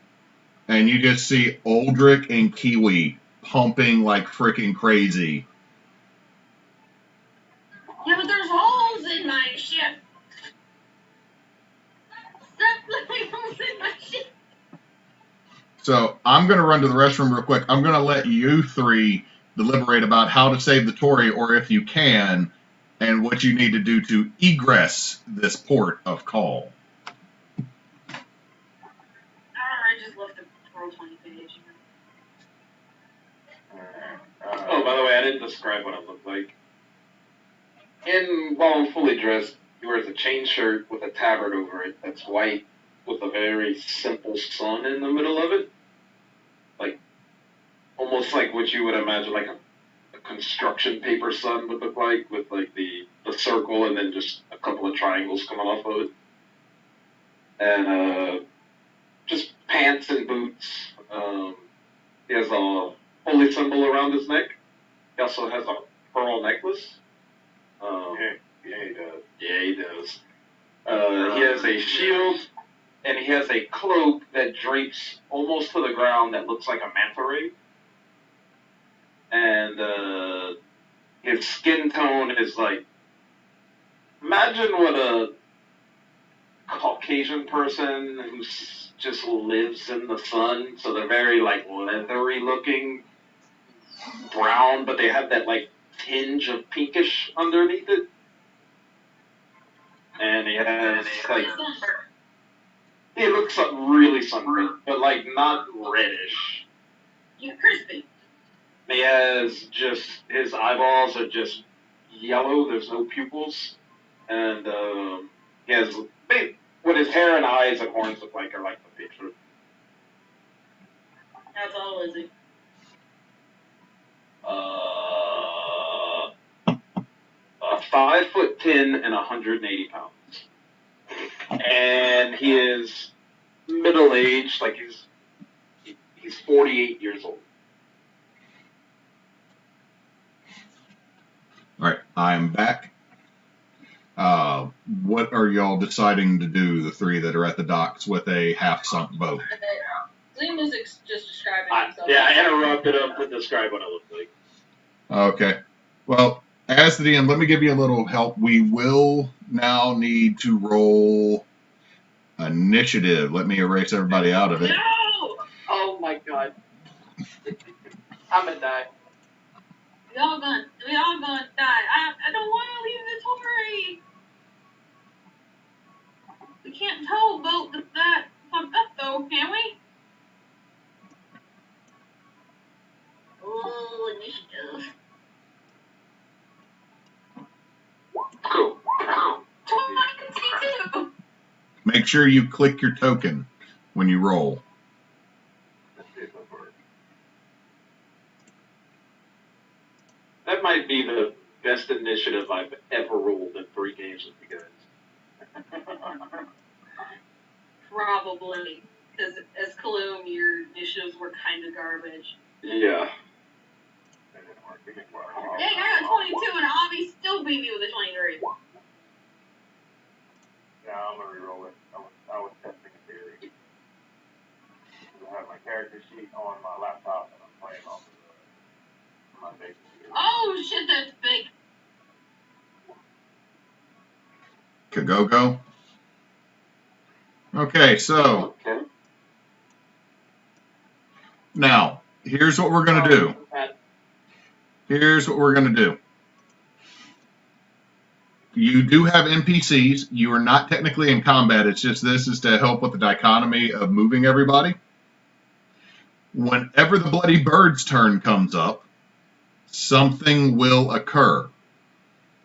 And you just see Aldrich and Kiwi pumping like freaking crazy. Yeah, but there's holes in my ship. Stop putting holes in my ship. So I'm going to run to the restroom real quick. I'm going to let you three deliberate about how to save the Tory, or if you can, and what you need to do to egress this port of call. I just left the Pro 20 page. Oh, by the way, I didn't describe what I look like. While I'm fully dressed, he wears a chain shirt with a tabard over it that's white with a very simple sun in the middle of it. Like, almost like what you would imagine like a construction paper sun would look like, with like the circle and then just a couple of triangles coming off of it. And just pants and boots. He has a holy symbol around his neck. He also has a pearl necklace. Yeah, he does. Yeah, he does. He has a shield, and he has a cloak that drapes almost to the ground that looks like a manta ray. And his skin tone is like, imagine what a Caucasian person who just lives in the sun, so they're very like leathery looking, brown, but they have that like tinge of pinkish underneath it. And he has like, he looks really sunburned, but like not reddish. crispy. He has just, his eyeballs are just yellow, there's no pupils, and he has, what his hair and eyes and horns look like are like the picture. That's all, is he? 5'10" and 180 pounds. And he is middle-aged, like he's 48 years old. All right, I'm back. What are y'all deciding to do, the three that are at the docks with a half-sunk boat? Gleam was just describing himself. Yeah, I interrupted him to describe what it looked like. Okay. Well, as the DM, let me give you a little help. We will now need to roll initiative. Let me erase everybody out of it. No! Oh my god. I'm gonna die. We all gonna die. I don't want to leave the Tory. We can't tow a boat that fucked up though, can we? Oh, initiative. Cool. 22. Make sure you click your token when you roll. That might be the best initiative I've ever rolled in 3 games with you guys. Probably, because as Cologne, your initiatives were kind of garbage. Yeah. Dang, I got 22 and Avi still beat me with a 23. Yeah, I'm gonna reroll it. I was testing a theory. I have my character sheet on my laptop and I'm playing off of my basic theory. Oh shit, that's big. Kogo. Okay, so Okay. now here's what we're gonna do. Here's what we're gonna do. You do have NPCs. You are not technically in combat. It's just this is to help with the dichotomy of moving everybody. Whenever the Bloody Bird's turn comes up, something will occur.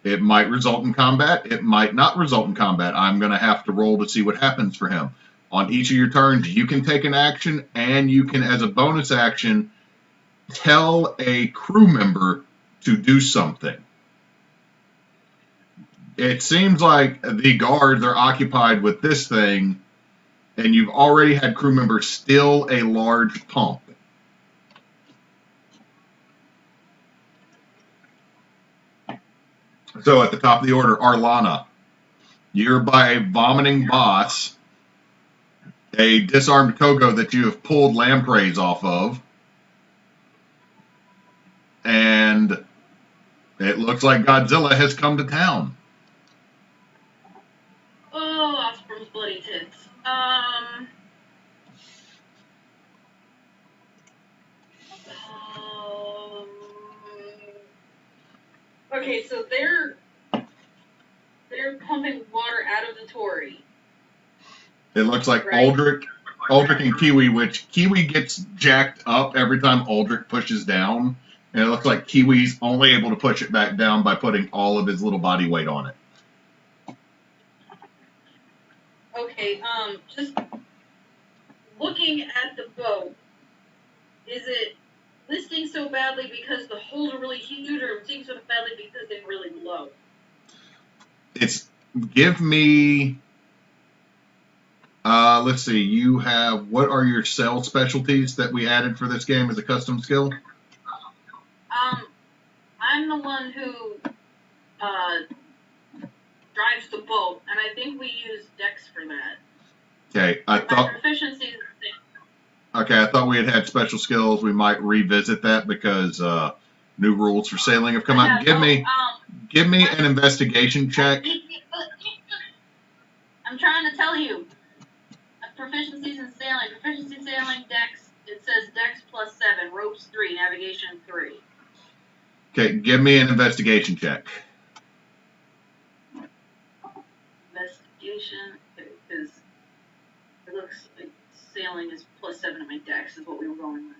It might result in combat. It might not result in combat. I'm going to have to roll to see what happens for him. On each of your turns, you can take an action, and you can, as a bonus action, tell a crew member to do something. It seems like the guards are occupied with this thing, and you've already had crew members steal a large pump. So at the top of the order, Arlana, you're by a vomiting boss, a disarmed Kogo that you have pulled lampreys off of, and it looks like Godzilla has come to town. Oh, Osprey's bloody tits. Okay, so they're pumping water out of the Tory. It looks like Right. Aldrich and Kiwi, which Kiwi gets jacked up every time Aldrich pushes down, and it looks like Kiwi's only able to push it back down by putting all of his little body weight on it. Okay, just looking at the boat, is it listing so badly because the holes are really huge, or listing so badly because they're really low? Give me, let's see, you have, what are your cell specialties that we added for this game as a custom skill? I'm the one who, drives the boat, and I think we use Dex for that. Okay, My proficiency is the same. Okay, I thought we had special skills. We might revisit that because new rules for sailing have come out. Give me an investigation check. I'm trying to tell you. Proficiencies in sailing. Proficiency in sailing, Dex. It says Dex +7, ropes 3, navigation 3. Okay, give me an investigation check. Investigation, because it looks like sailing is +7 at my Dex is what we were going with.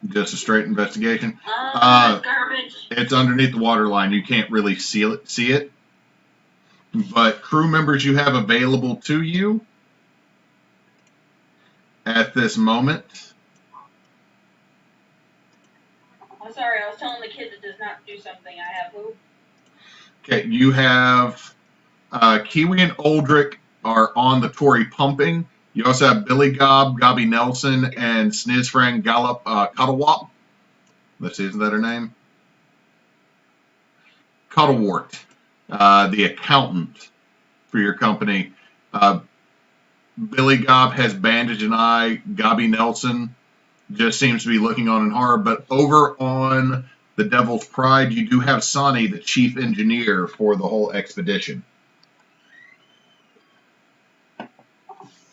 Just a straight investigation. Garbage. It's underneath the water line. You can't really see it. But crew members you have available to you at this moment. I'm sorry, I was telling the kid that does not do something. I have who? Okay, you have Kiwi and Aldrich are on the Tory pumping. You also have Billy Gob, Gobby Nelson, and Snizfrang Gallop Cuddlewop. Let's see, isn't that her name? Cuddlewort, the accountant for your company. Billy Gob has bandage an eye. Gobby Nelson just seems to be looking on in horror. But over on the Devil's Pride, you do have Sonny, the chief engineer for the whole expedition.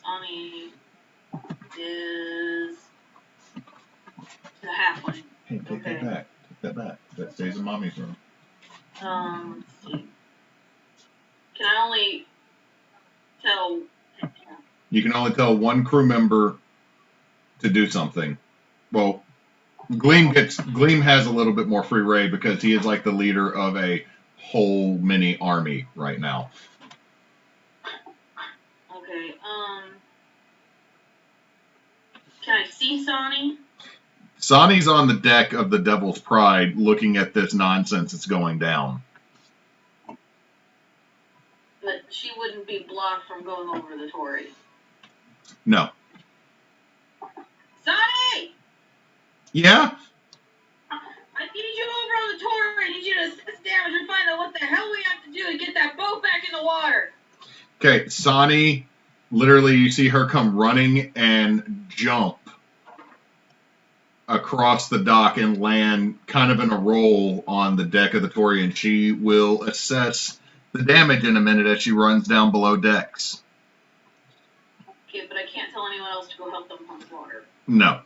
Sonny is the halfling. Hey, take that back. Take that back. That stays in mommy's room. Let's see. Can I only tell? You can only tell one crew member to do something. Well, Gleam has a little bit more free reign because he is like the leader of a whole mini army right now. Okay. Can I see Sonny? Sonny's on the deck of the Devil's Pride looking at this nonsense that's going down. But she wouldn't be blocked from going over the Tory. No. Sonny! Yeah? I need you over on the Tory. I need you to assess damage and find out what the hell we have to do to get that boat back in the water. Okay, Sonny, literally you see her come running and jump across the dock and land kind of in a roll on the deck of the Tory, and she will assess the damage in a minute as she runs down below decks. Okay, but I can't tell anyone else to go help them pump water. No.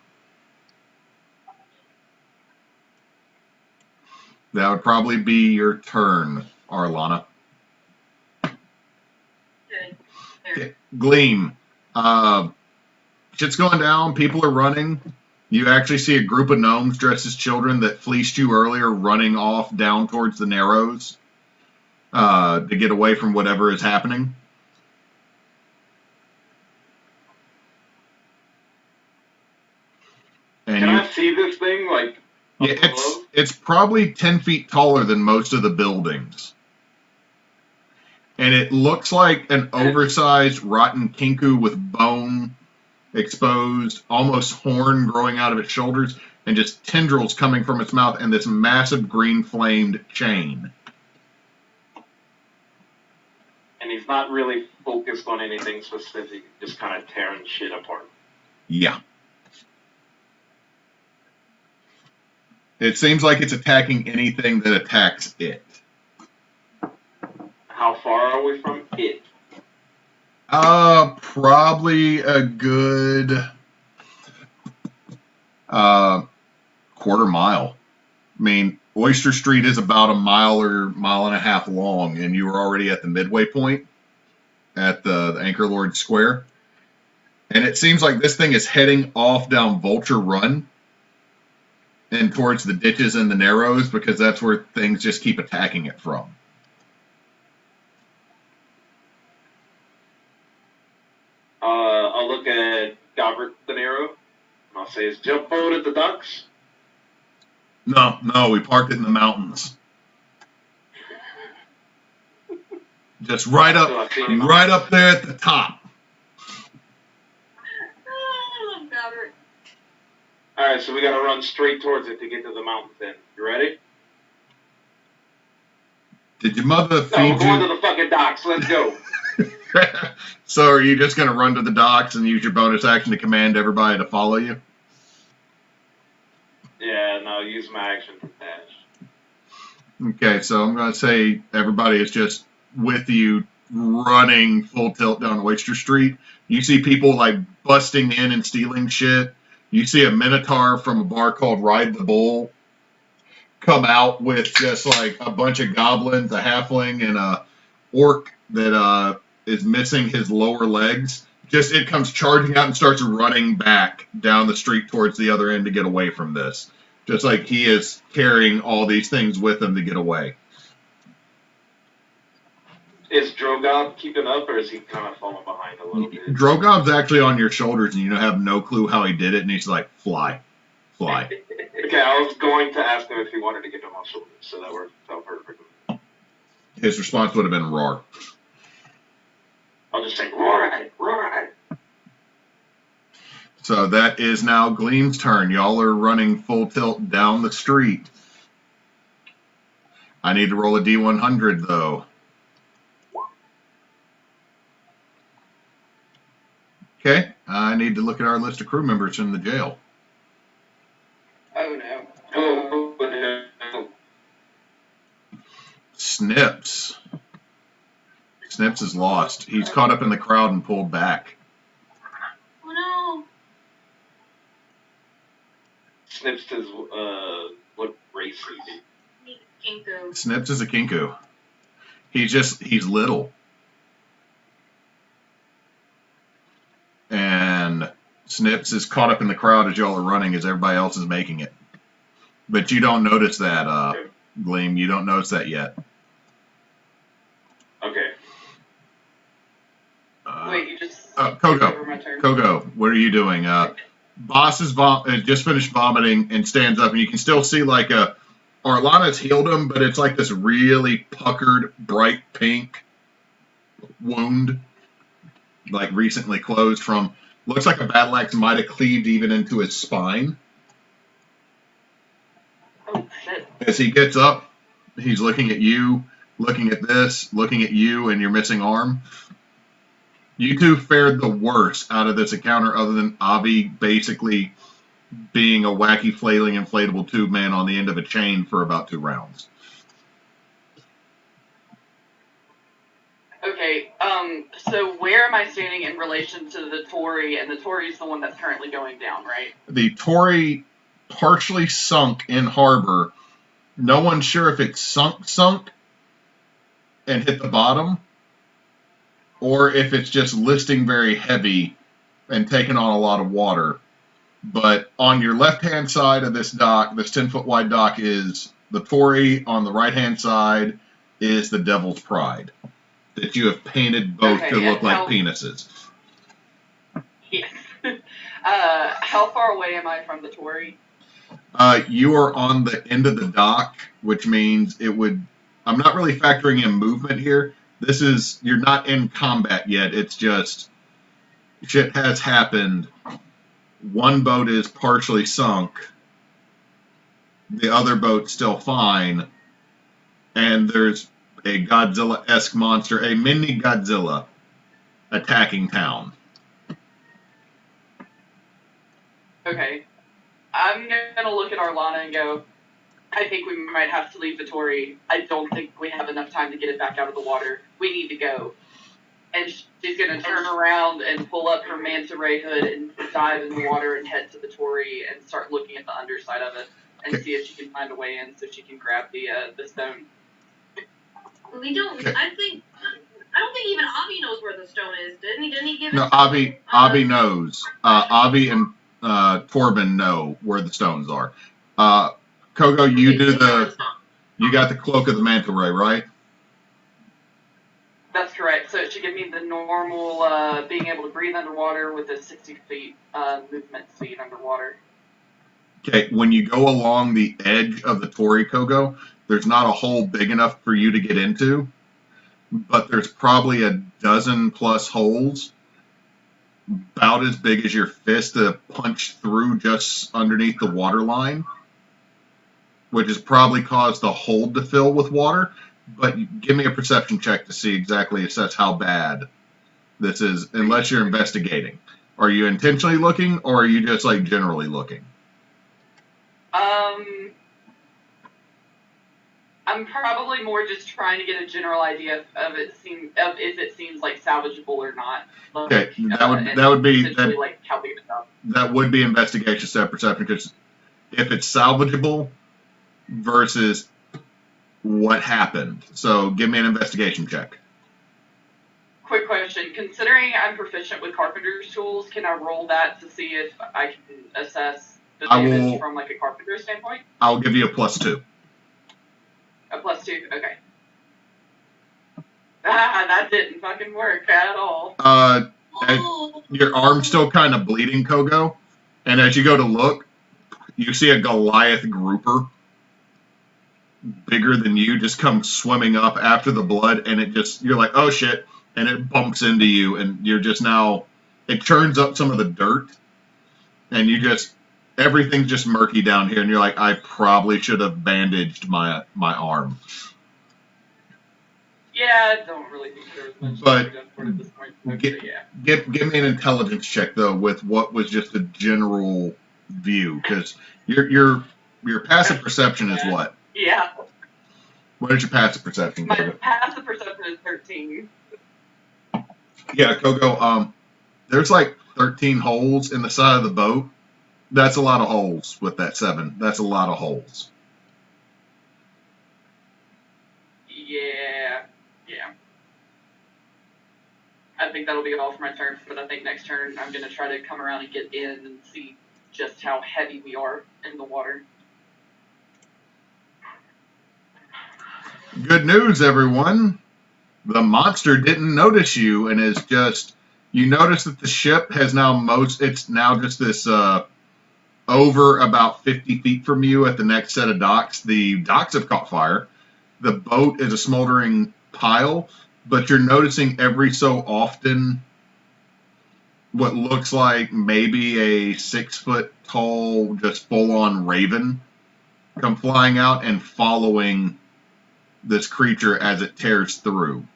That would probably be your turn, Arlana. Okay. Gleam. Shit's going down. People are running. You actually see a group of gnomes dressed as children that fleeced you earlier running off down towards the Narrows to get away from whatever is happening. And Can I see this thing, like, yeah, it's probably 10 feet taller than most of the buildings. And it looks like an oversized rotten kinku with bone exposed, almost horn growing out of its shoulders, and just tendrils coming from its mouth, and this massive green flamed chain. And he's not really focused on anything specific, just kind of tearing shit apart. Yeah. It seems like it's attacking anything that attacks it. How far are we from it? Probably a good quarter mile. I mean, Oyster Street is about a mile or mile and a half long, and you were already at the midway point at the Anchor Lord Square. And it seems like this thing is heading off down Vulture Run and towards the ditches and the Narrows because that's where things just keep attacking it from. I'll look at Gobert De Niro, and I'll say, is jump boat at the docks? No, we parked it in the mountains. Just right up there at the top. I love Gobert. Alright, so we gotta run straight towards it to get to the mountains then. You ready? Did your mother No, feed we're going you? to the fucking docks. Let's go. So are you just going to run to the docks and use your bonus action to command everybody to follow you? Yeah, no, use my action for dash. Okay, so I'm going to say everybody is just with you running full tilt down Oyster Street. You see people like busting in and stealing shit. You see a Minotaur from a bar called Ride the Bull come out with just like a bunch of goblins, a halfling, and a orc that is missing his lower legs. Just it comes charging out and starts running back down the street towards the other end to get away from this. Just like he is carrying all these things with him to get away. Is Drogob keeping up, or is he kind of falling behind a little bit? Drogob's actually on your shoulders, and you have no clue how he did it, and he's like, fly. Okay, I was going to ask him if he wanted to get him on shoulders, so that worked out perfectly. His response would have been roar. I'll just say, roar at it, roar at it. So that is now Gleam's turn. Y'all are running full tilt down the street. I need to roll a D100, though. Okay, I need to look at our list of crew members in the jail. Oh no. Oh, no. Snips. Snips is lost. He's caught up in the crowd and pulled back. Oh no. Snips is, what race is he? Kinko. Snips is a kinku. He's little. And Snips is caught up in the crowd as y'all are running as everybody else is making it. But you don't notice that, Gleam. You don't notice that yet. Okay. Wait, you just Kogo. over my turn. Kogo, what are you doing? Boss is just finished vomiting and stands up, and you can still see like Arlana's healed him, but it's like this really puckered, bright pink wound, like recently closed from. Looks like a battle axe might have cleaved even into his spine. Oh shit. As he gets up, he's looking at you, looking at this, looking at you, and your missing arm. You two fared the worst out of this encounter, other than Avi basically being a wacky flailing inflatable tube man on the end of a chain for about 2 rounds. Okay, so where am I standing in relation to the Tory? And the Tory's the one that's currently going down, right? The Tory partially sunk in harbor. No one's sure if it sunk and hit the bottom, or if it's just listing very heavy and taking on a lot of water. But on your left-hand side of this dock, this 10-foot wide dock, is the Tory. On the right-hand side is the Devil's Pride, that you have painted both Okay, to look and like how- penises. Yes. How far away am I from the Tory? You are on the end of the dock, which means it would... I'm not really factoring in movement here. This is... You're not in combat yet. It's just... Shit has happened. One boat is partially sunk. The other boat's still fine. And there's a Godzilla-esque monster, a mini Godzilla, attacking town. Okay. I'm gonna look at Arlana and go, I think we might have to leave the Tory. I don't think we have enough time to get it back out of the water. We need to go. And she's gonna turn around and pull up her manta ray hood and dive in the water and head to the Tory and start looking at the underside of it and see if she can find a way in so she can grab the stone. We don't. Okay. I don't think even Avi knows where the stone is. Didn't he give it? No, to him? Avi knows. Avi and Torben know where the stones are. Kogo, you got the cloak of the manta ray, right? That's correct. So it should give me the normal being able to breathe underwater with a 60 feet movement speed underwater. Okay, when you go along the edge of the Tory, Kogo, there's not a hole big enough for you to get into, but there's probably a dozen plus holes about as big as your fist to punch through just underneath the water line, which has probably caused the hold to fill with water. But give me a perception check to see exactly assess how bad this is, unless you're investigating. Are you intentionally looking, or are you just like generally looking? I'm probably more just trying to get a general idea of if it seems like salvageable or not. Like, Okay, that would be like how big it's up. that would be investigation set perception, because if it's salvageable versus what happened. So give me an investigation check. quick question. Considering I'm proficient with carpenter's tools, can I roll that to see if I can assess the damage from like a carpenter standpoint? I'll give you a +2. A +2, okay. That didn't fucking work at all. Your arm's still kind of bleeding, Kogo, and as you go to look, you see a Goliath grouper, bigger than you, just come swimming up after the blood, and you're like, oh shit, and it bumps into you, and you're just now, it churns up some of the dirt, and everything's just murky down here, and you're like, I probably should have bandaged my arm. Yeah, I don't really think there was much But done for it at this point. Yeah. Give me an intelligence check though with what was just a general view, because your passive perception is what? Yeah. What is your passive perception, My Kogo? passive perception is 13. Yeah, Kogo. There's like 13 holes in the side of the boat. That's a lot of holes with that 7. That's a lot of holes. Yeah. I think that'll be all for my turn, but I think next turn I'm going to try to come around and get in and see just how heavy we are in the water. Good news, everyone. The monster didn't notice you and is just... You notice that the ship has now it's now just this over about 50 feet from you at the next set of docks. The docks have caught fire. The boat is a smoldering pile, but you're noticing every so often what looks like maybe a 6-foot tall, just full-on raven come flying out and following this creature as it tears through.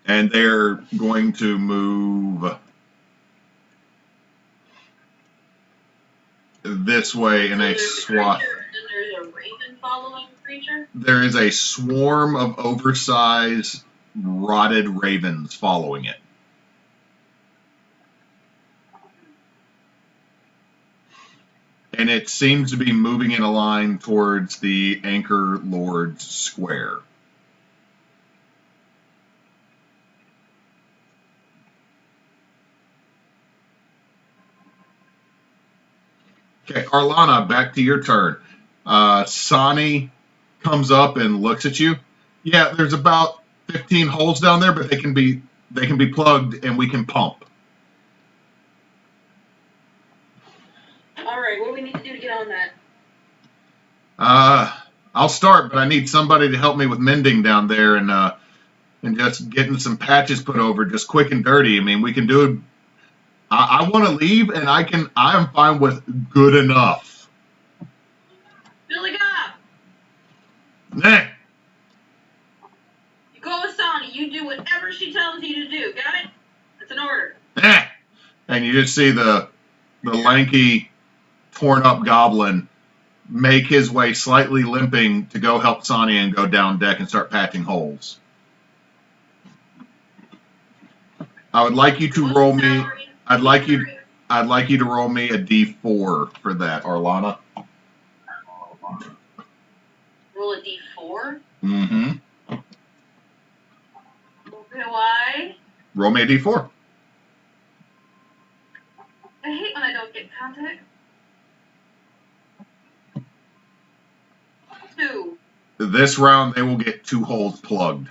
And they're going to move this way in a swath. There's a raven following the creature? There is a swarm of oversized, rotted ravens following it. And it seems to be moving in a line towards the Anchor Lord's square. Okay, Arlana, back to your turn. Sani comes up and looks at you. Yeah, there's about 15 holes down there, but they can be plugged and we can pump. Alright, what do we need to do to get on that? I'll start, but I need somebody to help me with mending down there and just getting some patches put over, just quick and dirty. I mean, we can do it. I want to leave, and I am fine with good enough. Billy Gob! Nah. You go with Sonny, you do whatever she tells you to do, got it? That's an order. Nah. And you just see the lanky, torn up goblin make his way slightly limping to go help Sonny and go down deck and start patching holes. I would like you to roll me. I'd like you to roll me a D4 for that, Arlana. Roll a D4? Mm-hmm. Okay, why? Roll me a D4. I hate when I don't get contact. 2. This round, they will get 2 holes plugged.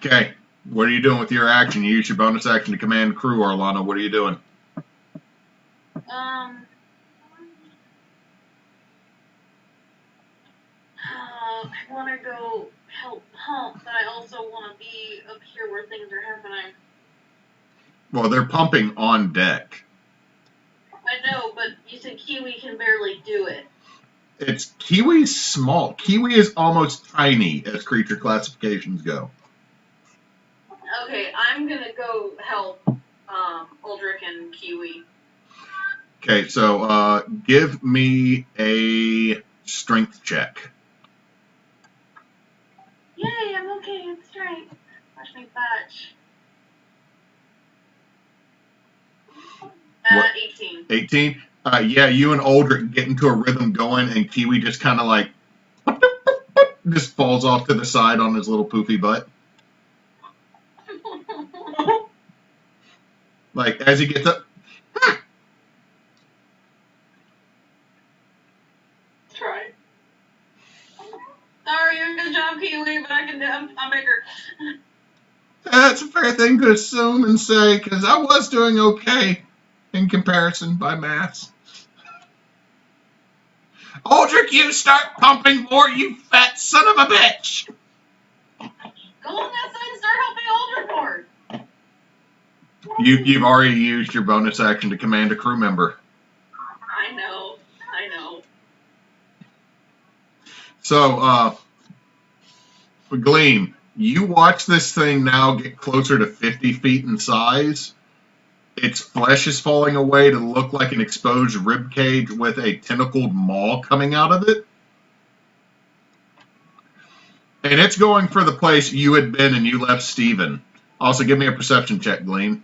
Okay, what are you doing with your action? You use your bonus action to command crew, Arlana. What are you doing? I want to go help pump, but I also want to be up here where things are happening. Well, they're pumping on deck. I know, but you said Kiwi can barely do it. Kiwi's small. Kiwi is almost tiny as creature classifications go. Okay, I'm gonna go help Uldric and Kiwi. Okay, so give me a strength check. Yay, I'm okay in strength. Watch me batch. What? 18. 18? Yeah, you and Aldrich get into a rhythm going, and Kiwi just kind of like just falls off to the side on his little poofy butt. Like, as he gets up, Try. Sorry, good job, Kiwi, but I'm bigger. that's a fair thing to assume and say, because I was doing okay in comparison by maths. Aldrich, you start pumping more, you fat son of a bitch! Go on that side and start helping Aldrich more. You've already used your bonus action to command a crew member. I know. So, Gleam, you watch this thing now get closer to 50 feet in size. Its flesh is falling away to look like an exposed rib cage with a tentacled maw coming out of it. And it's going for the place you had been and you left Steven. Also, give me a perception check, Gleam.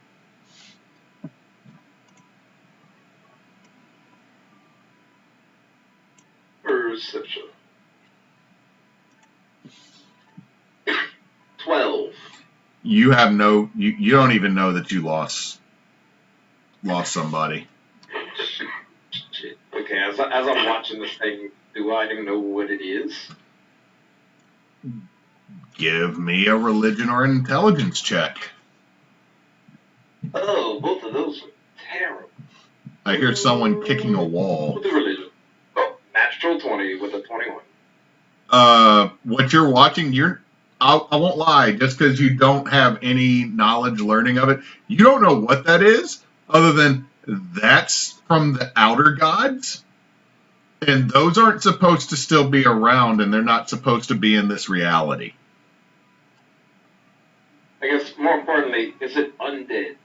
Perception. 12. You have no... You don't even know that you lost somebody. Shit. Okay, as I'm watching this thing, do I even know what it is? Give me a religion or an intelligence check. Oh, both of those are terrible. I hear someone kicking a wall. What's the religion? Oh, natural 20 with a 21. What you're watching, I won't lie, just because you don't have any knowledge learning of it, you don't know what that is, other than that's from the outer gods, and those aren't supposed to still be around, and they're not supposed to be in this reality. I guess, more importantly, is it undead?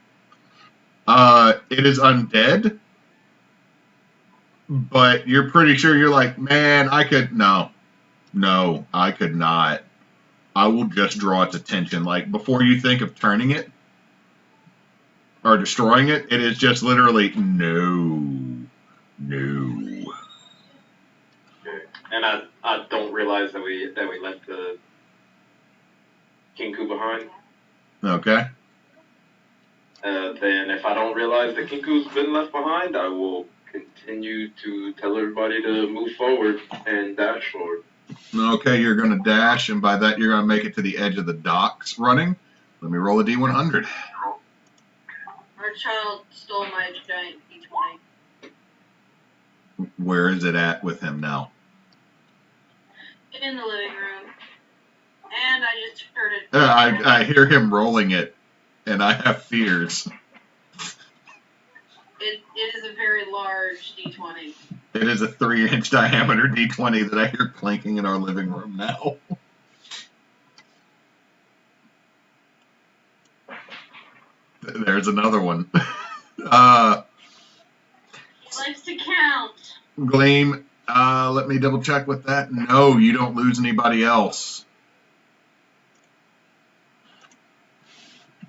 It is undead, but you're pretty sure you're like, man, I could, no, I could not. I will just draw its attention. Like, before you think of turning it or destroying it, it is just literally no. Okay. And I don't realize that we left the Kinku behind. Okay. Then if I don't realize that Kinku's been left behind, I will continue to tell everybody to move forward and dash forward. Okay, you're going to dash, and by that you're going to make it to the edge of the docks running. Let me roll a D100. Our child stole my giant D20. Where is it at with him now? In the living room. And I just heard it. I hear him rolling it, and I have fears. It is a very large D20. It is a 3-inch diameter D20 that I hear clanking in our living room now. There's another one. He likes to count. Gleam, let me double check with that. No, you don't lose anybody else.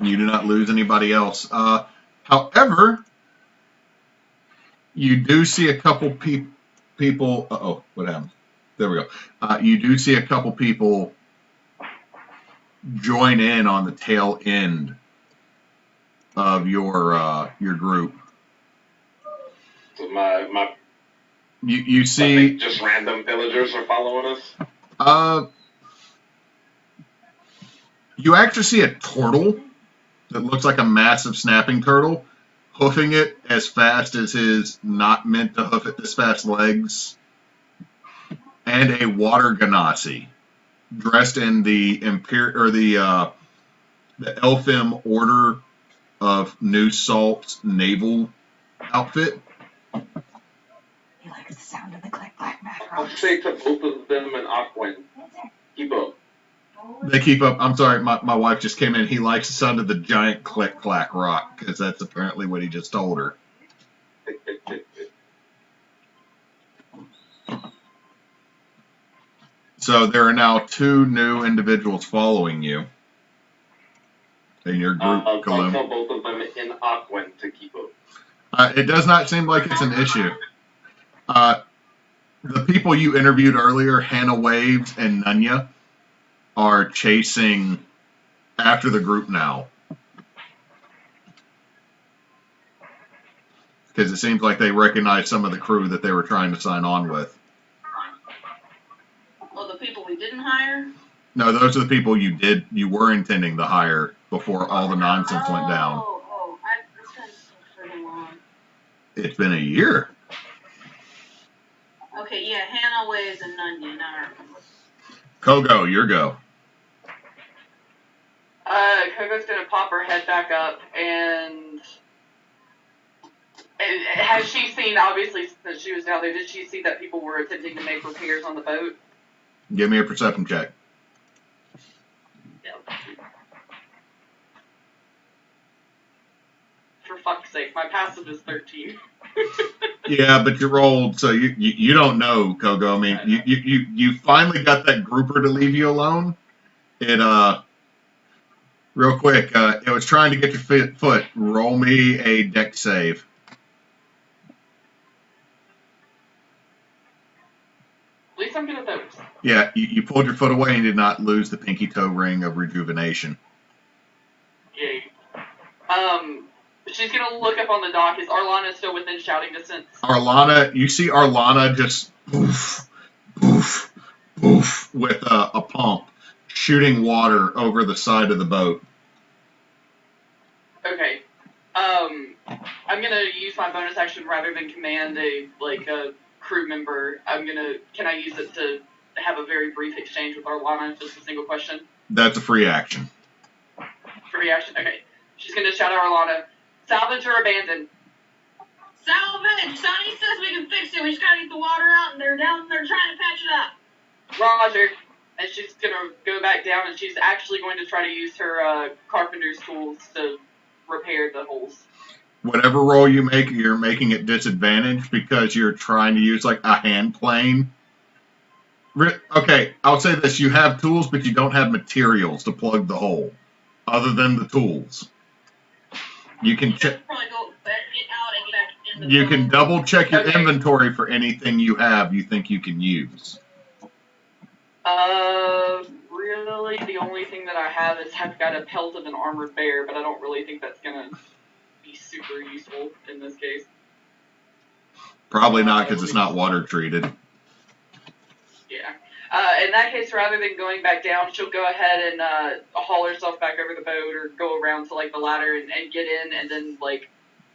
You do not lose anybody else. However, you do see a couple people. Uh-oh, what happened? There we go. You do see a couple people join in on the tail end of your group. So You see just random villagers are following us. You actually see a turtle that looks like a massive snapping turtle, hoofing it as fast as his not meant to hoof it this fast legs, and a water ganassi dressed in the the Elfim Order of New Salt's naval outfit. You like the sound of the click clack I'll say to both of them and Aquan, keep up. They keep up. I'm sorry, my wife just came in. He likes the sound of the giant click clack rock because that's apparently what he just told her. So there are now 2 new individuals following you in your group, I'll Gleam. tell both of them in Aquan to keep up. It does not seem like it's an issue. The people you interviewed earlier, Hannah Waves and Nunya, are chasing after the group now. Because it seems like they recognize some of the crew that they were trying to sign on with. Well, the people we didn't hire? No, those are the people you were intending to hire before all the nonsense went down. It's been so freaking long. It's been a year. Okay, yeah, Hannah Waves and Nunya, now I remember. Kogo, your go. Kogo's gonna pop her head back up and has she seen, obviously, since she was down there, did she see that people were attempting to make repairs on the boat? Give me a perception check. Yeah. For fuck's sake, my passive is 13. Yeah, but you rolled, so you don't know, Kogo. I mean, you finally got that grouper to leave you alone. It real quick, it was trying to get your foot. Roll me a dex save. At least I'm good at those. Yeah, you pulled your foot away and did not lose the pinky toe ring of rejuvenation. Yay. She's gonna look up on the dock. Is Arlana still within shouting distance? Arlana, you see Arlana just poof, poof, poof with a pump shooting water over the side of the boat. Okay. I'm gonna use my bonus action rather than command a crew member. Can I use it to have a very brief exchange with Arlana? Just a single question. That's a free action. Free action. Okay. She's gonna shout at Arlana, salvage or abandon? Salvage! Sonny says we can fix it. We just gotta get the water out, and they're down there trying to patch it up. Roger. And she's gonna go back down, and she's actually going to try to use her carpenter's tools to repair the holes. Whatever roll you make, you're making it disadvantaged because you're trying to use like a hand plane. Okay, I'll say this: you have tools, but you don't have materials to plug the hole, other than the tools. You can check. You can double check your inventory for anything you have you think you can use. Really, the only thing that I have is I've got a pelt of an armored bear, but I don't really think that's gonna be super useful in this case. Probably not, because it's not water treated. Yeah. In that case, rather than going back down, she'll go ahead and haul herself back over the boat or go around to like the ladder and get in, and then like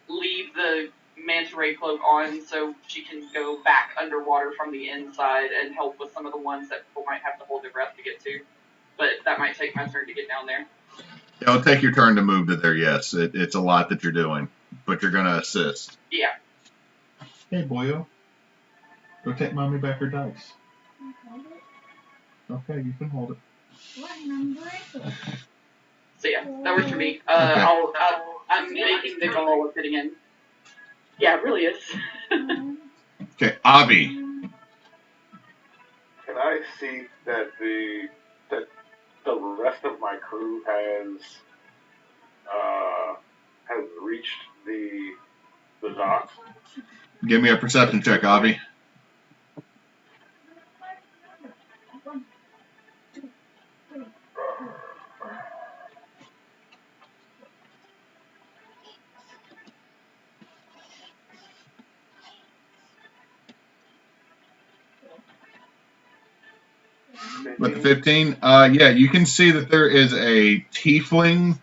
leave the manta ray cloak on so she can go back underwater from the inside and help with some of the ones that people might have to hold their breath to get to. But that might take my turn to get down there. It'll take your turn to move to there, yes. It's a lot that you're doing, but you're going to assist. Yeah. Hey, boyo. Go take mommy back her dice. Okay, you can hold it. So yeah, that works for me. I'm making the goal of fitting in. Yeah, it really is. Okay, Avi. Can I see that the rest of my crew has reached the docks? Give me a perception check, Avi. With the 15, yeah, you can see that there is a tiefling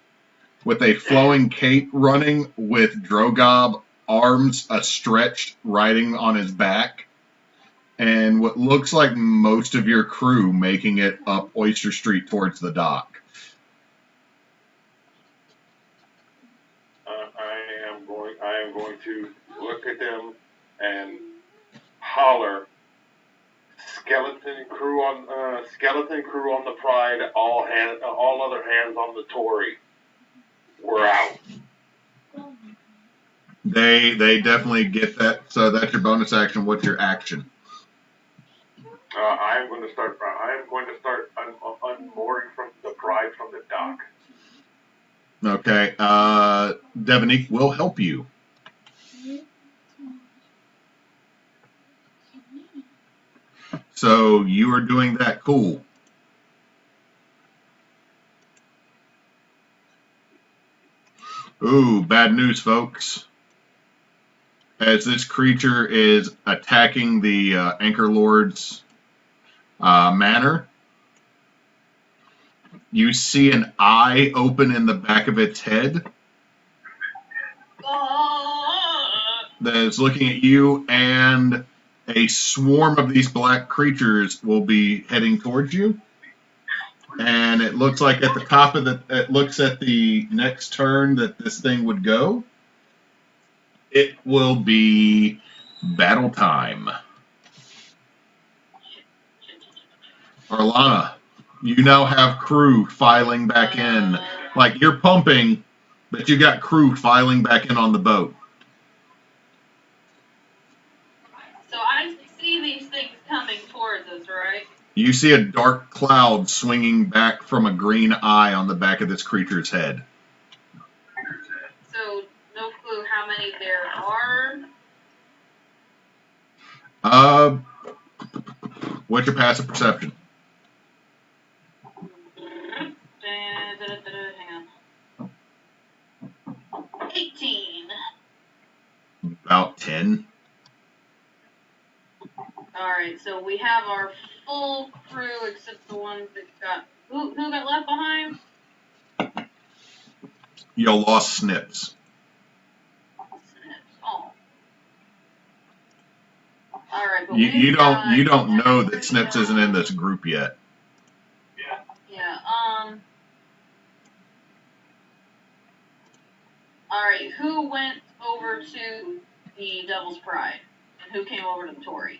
with a flowing cape running with Drogob arms stretched riding on his back, and what looks like most of your crew making it up Oyster Street towards the dock. I am going to look at them and holler, skeleton crew on the Pride, all other hands on the Tory. We're out. They definitely get that. So that's your bonus action. What's your action? I am going to start unmooring from the Pride from the dock. Okay. Devonique will help you. So you are doing that. Cool. Ooh, bad news, folks. As this creature is attacking the Anchor Lord's manor, you see an eye open in the back of its head that is looking at you, and a swarm of these black creatures will be heading towards you. And it looks like at the top of it looks at the next turn that this thing would go. It will be battle time. Arlana, you now have crew filing back in. Like, you're pumping, but you got crew filing back in on the boat. So I see these things coming towards us, right? You see a dark cloud swinging back from a green eye on the back of this creature's head. So no clue how many there are. What's your passive perception? Hang on. 18. About 10. Alright, so we have our full crew except the ones that got... Who got left behind? You lost Snips. Oh. Alright, but you don't know that Snips isn't in this group yet. Yeah, Alright, who went over to the Devil's Pride? And who came over to the Tory?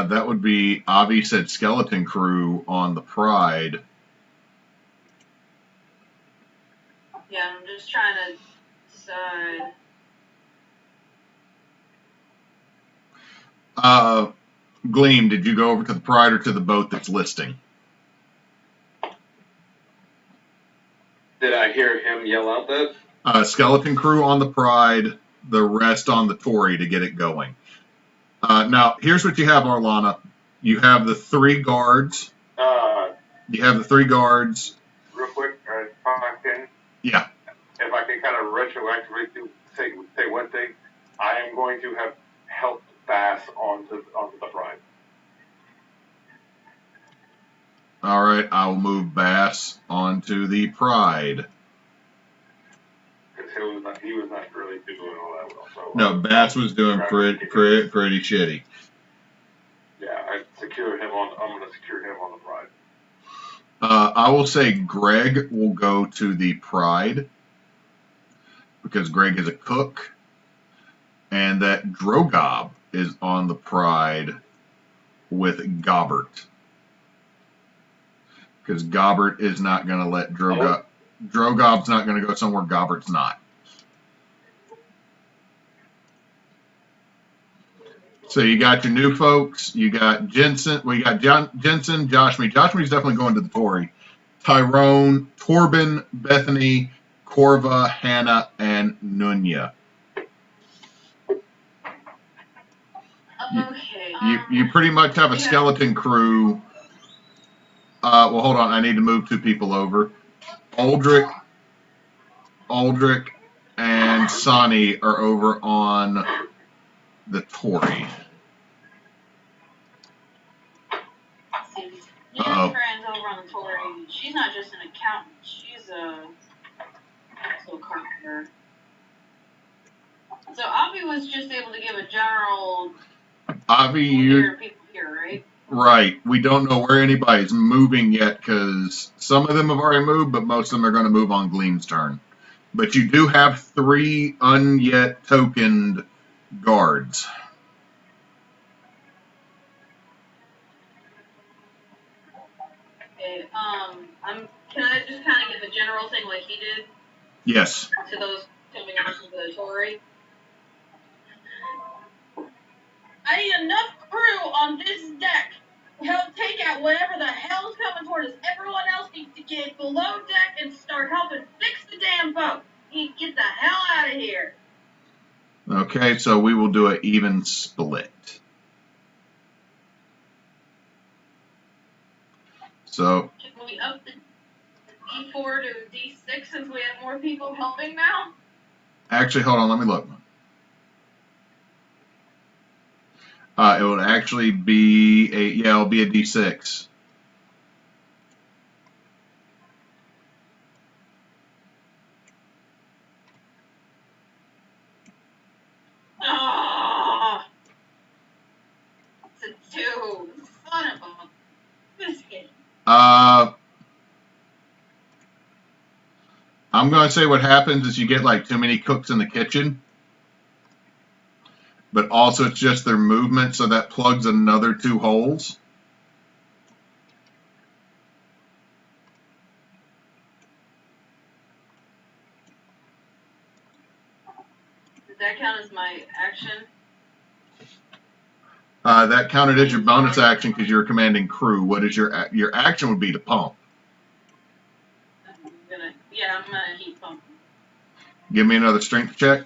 That would be, Avi said skeleton crew on the Pride. Yeah, I'm just trying to decide. Gleam, did you go over to the Pride or to the boat that's listing? Did I hear him yell out that? Skeleton crew on the Pride, the rest on the Tory to get it going. Now, here's what you have, Arlana. You have the 3 guards. Real quick, if I can. Yeah. If I can kind of retroactively say one thing, I am going to have helped Bass onto the Pride. All right, I will move Bass onto the Pride. Because he was not really doing all that well. So, No, Bass was doing pretty shitty. Yeah, I'm going to secure him on the Pride. I will say Greg will go to the Pride because Greg is a cook, and that Drogob is on the Pride with Gobbert. Because Gobbert is not going to let Drogob... Drogob's not going to go somewhere Gobbert's not. So you got your new folks. You got Jensen. We got Jensen, Joshme. Joshme's definitely going to the Tory. Tyrone, Torben, Bethany, Corva, Hannah, and Nunya. Okay. You pretty much have a skeleton crew. Well, hold on. I need to move 2 people over. Aldrich, and Sonny are over on the Tory. Yeah, friends over on the Tory. She's not just an accountant. She's also a carpenter. So Avi was just able to give a general. Avi, you. People here, right? Right. We don't know where anybody's moving yet because some of them have already moved, but most of them are going to move on Gleam's turn. But you do have 3 unyet tokened guards. Okay. Can I just kind of give a general thing like he did? Yes. To those coming over to the Tory. I need enough crew on this deck to help take out whatever the hell's coming toward us. Everyone else needs to get below deck and start helping fix the damn boat. We need to get the hell out of here. Okay, so we will do an even split. So, Can we up the D4 to D6 since we have more people helping now? actually, hold on, let me look. It would actually be it'll be a D6. Ah, it's a 2. Son of a biscuit. I'm going to say what happens is you get like too many cooks in the kitchen, but also it's just their movement, so that plugs another 2 holes. Does that count as my action? That counted as your bonus action because you're commanding crew. What is your action would be to pump. I'm gonna keep pumping. Give me another strength check.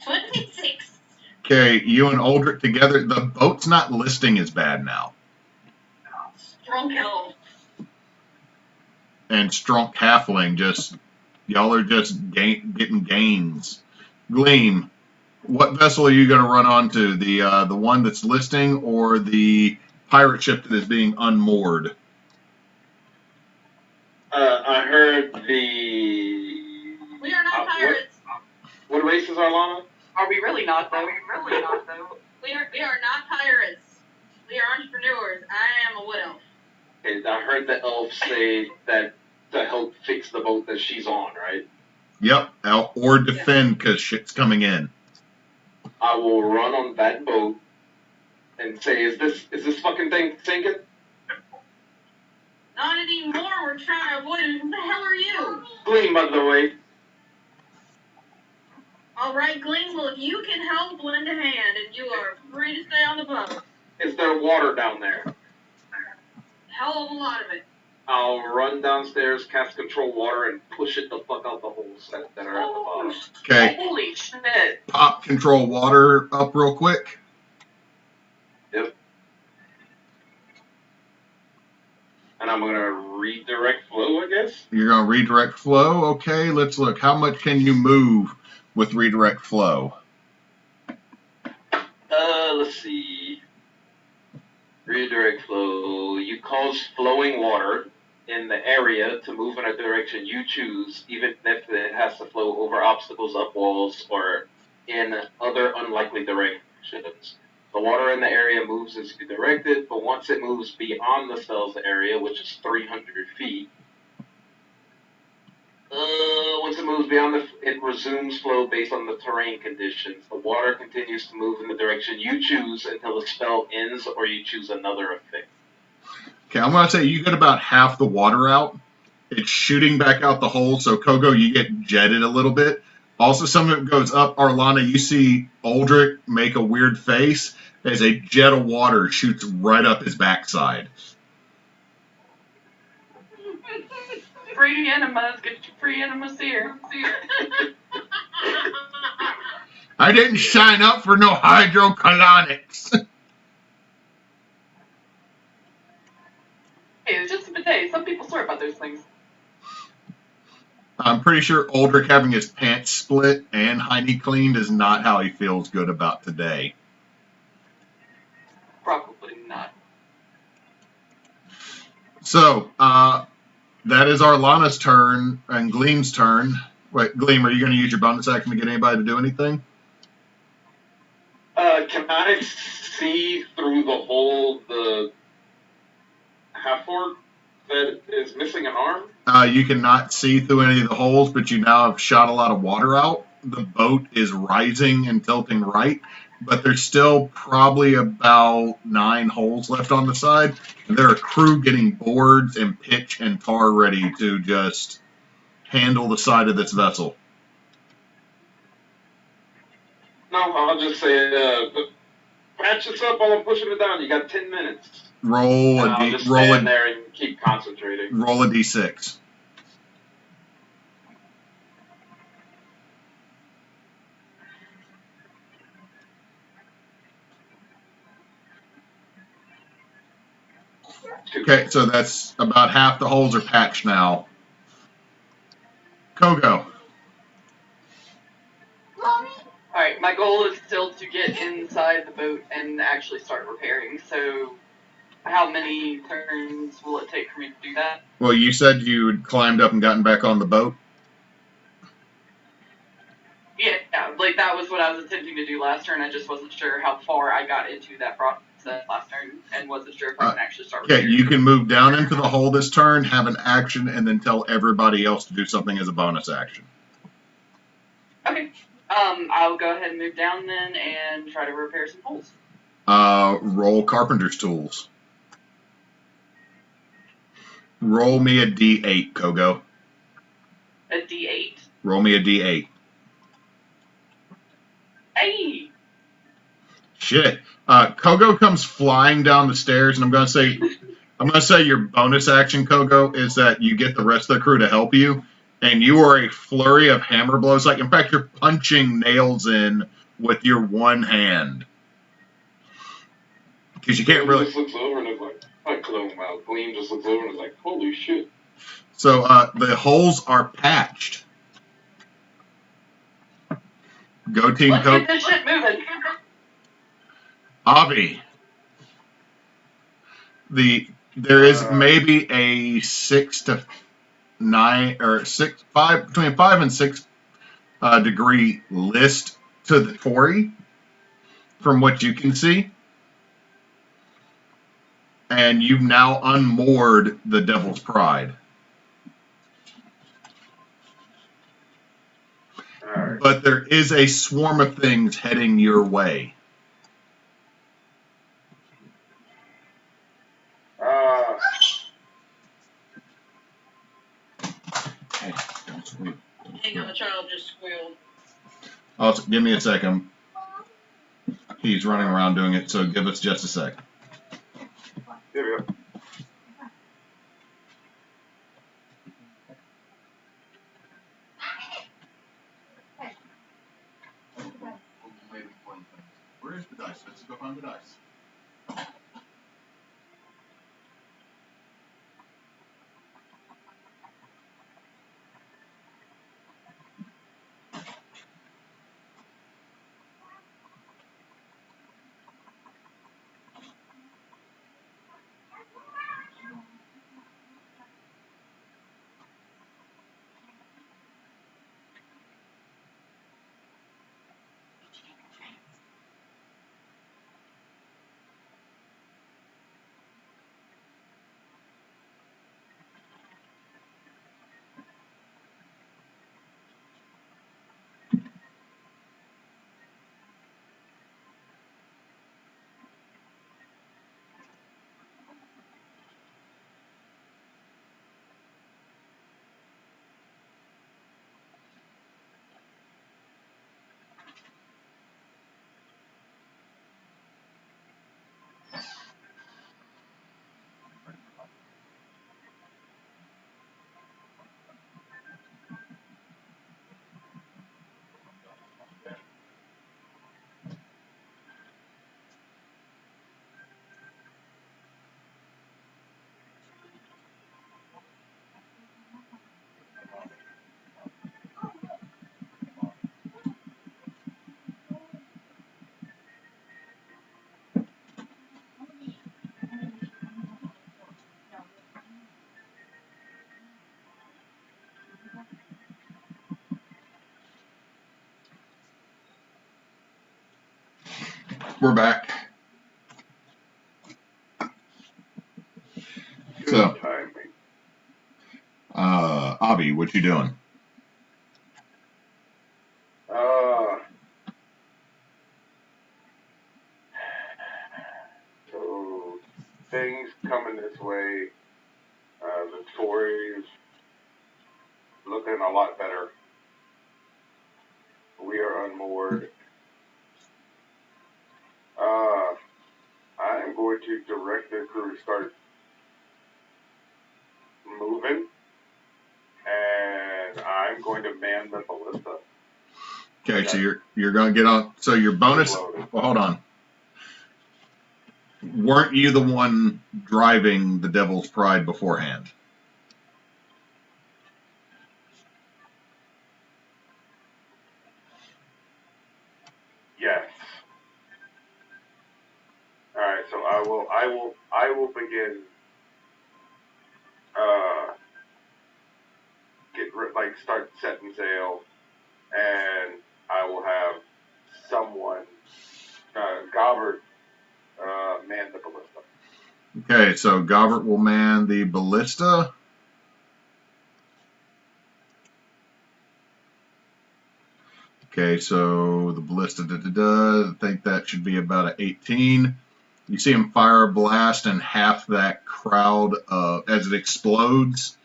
26. Okay, you and Aldrich together. The boat's not listing as bad now. Strong elf. And Strunk Halfling, y'all are just getting gains. Gleam, what vessel are you going to run onto? The one that's listing or the pirate ship that is being unmoored? I heard the. We are not pirates. What race is Arlana? Are we really not, though? We are not pirates. We are entrepreneurs. I am a wood elf. Okay, I heard the elf say that to help fix the boat that she's on, right? Yep, or defend because shit's coming in. I will run on that boat and say, is this fucking thing sinking? Not anymore. We're trying to avoid it. Who the hell are you? Gleam, by the way. All right, Gleam. Well, if you can help, lend a hand, and you are free to stay on the boat. Is there water down there? Hell of a lot of it. I'll run downstairs, cast control water, and push it the fuck out the holes that are at the bottom. Okay. Holy shit. Pop control water up real quick. Yep. And I'm going to redirect flow, I guess? You're going to redirect flow. Okay, let's look. How much can you move with redirect flow? Let's see. Redirect flow. You cause flowing water in the area to move in a direction you choose, even if it has to flow over obstacles, up walls, or in other unlikely directions. The water in the area moves as you direct it, but once it moves beyond the spell's area, which is 300 feet, once it moves beyond it resumes flow based on the terrain conditions. The water continues to move in the direction you choose until the spell ends or you choose another effect. Okay, I'm going to say you get about half the water out. It's shooting back out the hole, so Kogo, you get jetted a little bit. Also, some of it goes up. Arlana, you see Aldrich make a weird face as a jet of water shoots right up his backside. Free enemas, get your free enemas here. I didn't sign up for no hydrocolonics. Hey, it's just a bidet. Some people swear about those things. I'm pretty sure Aldrich having his pants split and hiney cleaned is not how he feels good about today. Probably not. So, that is Arlana's turn and Gleam's turn. Wait, Gleam, are you going to use your bonus action to get anybody to do anything? Can I see through the hole the half-orc that is missing an arm? You cannot see through any of the holes, but you now have shot a lot of water out. The boat is rising and tilting right, but there's still probably about 9 holes left on the side. And there are crew getting boards and pitch and tar ready to just handle the side of this vessel. No, I'll just say, patch this up while I'm pushing it down. You got 10 minutes. I'll just stand there and keep concentrating. Roll a d6. 2. Okay, so that's about half the holes are patched now. Kogo. Alright, my goal is still to get inside the boat and actually start repairing, so how many turns will it take for me to do that? Well, you said you had climbed up and gotten back on the boat. Yeah, like that was what I was attempting to do last turn. I just wasn't sure how far I got into that process last turn and wasn't sure if I can actually start Okay, repairing. you can move down into the hole this turn, have an action, and then tell everybody else to do something as a bonus action. Okay. I'll go ahead and move down then and try to repair some holes. Roll carpenter's tools. Roll me a D8, Kogo. A D8. Roll me a D8. Hey! Shit. Kogo comes flying down the stairs, and I'm gonna say your bonus action, Kogo, is that you get the rest of the crew to help you, and you are a flurry of hammer blows. Like, in fact, you're punching nails in with your one hand. Because you can't really. Just looks over and is like, Gleam just looks over and is like, holy shit. So the holes are patched. Go team Let's Kogo. get this shit moving. Avi. There is maybe a 6 to 9 or 5 between 5 and 6 degree list to the Tory from what you can see. And you've now unmoored the Devil's Pride. Alright. But there is a swarm of things heading your way. Hey, don't squeal. Hang on, the child just squealed. Give me a second. He's running around doing it, so give us just a sec. Here we go. Where's the dice? Let's go find the dice. We're back. So, Avi, what you doing? So, things coming this way. The Tory's looking a lot better. We are unmoored. I'm going to direct the crew to start moving, and I'm going to man the ballista. Okay, so you're going to get on. So your bonus. Well, hold on. weren't you the one driving the Devil's Pride beforehand? Yes. All right. So I will begin. Start setting sail, and I will have someone, Gobbert, man the ballista. Okay, so Gobbert will man the ballista. Okay, so the ballista, I think that should be about an 18. You see him fire a blast, and half that crowd, as it explodes,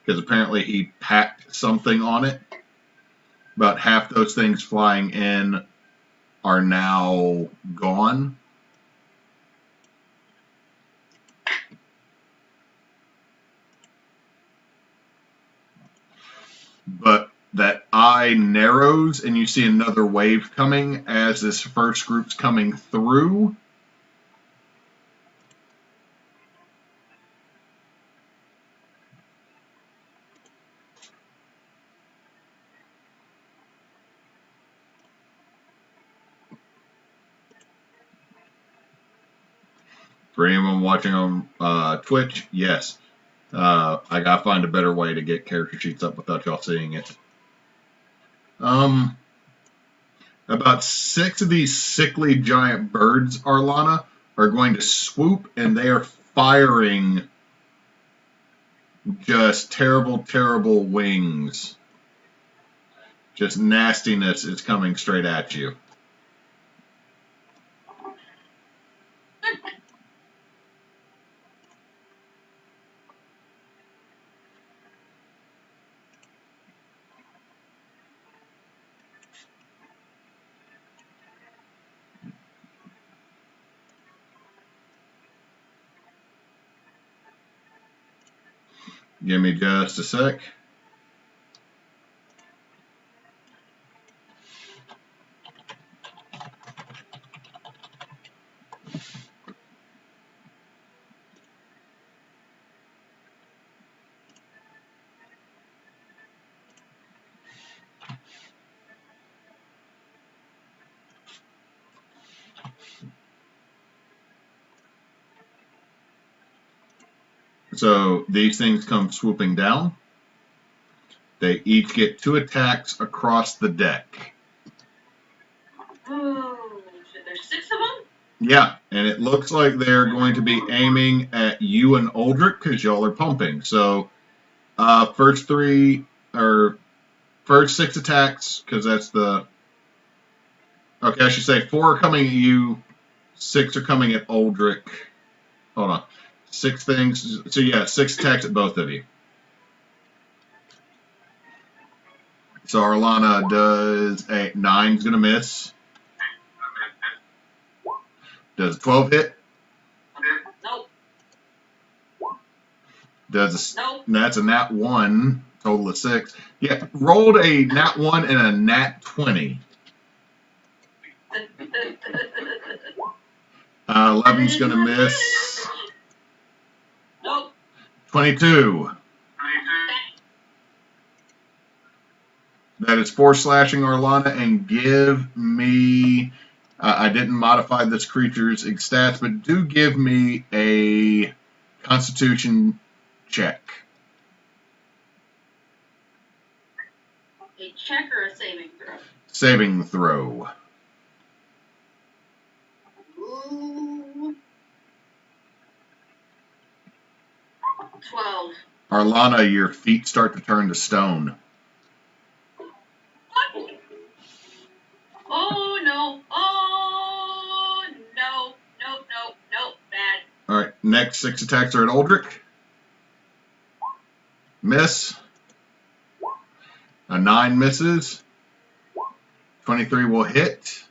because apparently he packed something on it, about half those things flying in are now gone. But that eye narrows, and you see another wave coming as this first group's coming through. For anyone watching on Twitch, yes. I gotta find a better way to get character sheets up without y'all seeing it. About 6 of these sickly giant birds, Arlana, are going to swoop, and they are firing just terrible, terrible wings. Just nastiness is coming straight at you. Give me just a sec. So these things come swooping down. They each get 2 attacks across the deck. Oh, shit, there's 6 of them? Yeah, and it looks like they're going to be aiming at you and Aldrich because y'all are pumping. So first 6 attacks, because that's the... Okay, I should say 4 are coming at you, 6 are coming at Aldrich. Hold on. 6 things. So yeah, 6 attacks at both of you. So Arlana does a 9's gonna miss. Does a 12 hit? Nope. Nope. That's a nat 1. Total of 6. Yeah, rolled a nat 1 and a nat 20. 11's gonna miss. Nope. 22. That is 4 slashing, Arlana, and give me... I didn't modify this creature's stats, but do give me a Constitution check. A check or a saving throw? Saving throw. Ooh. 12. Arlana, your feet start to turn to stone. Oh no! Oh no! Nope! Nope! Nope! Bad. All right, next 6 attacks are at Aldrich. Miss. A 9 misses. 23 will hit.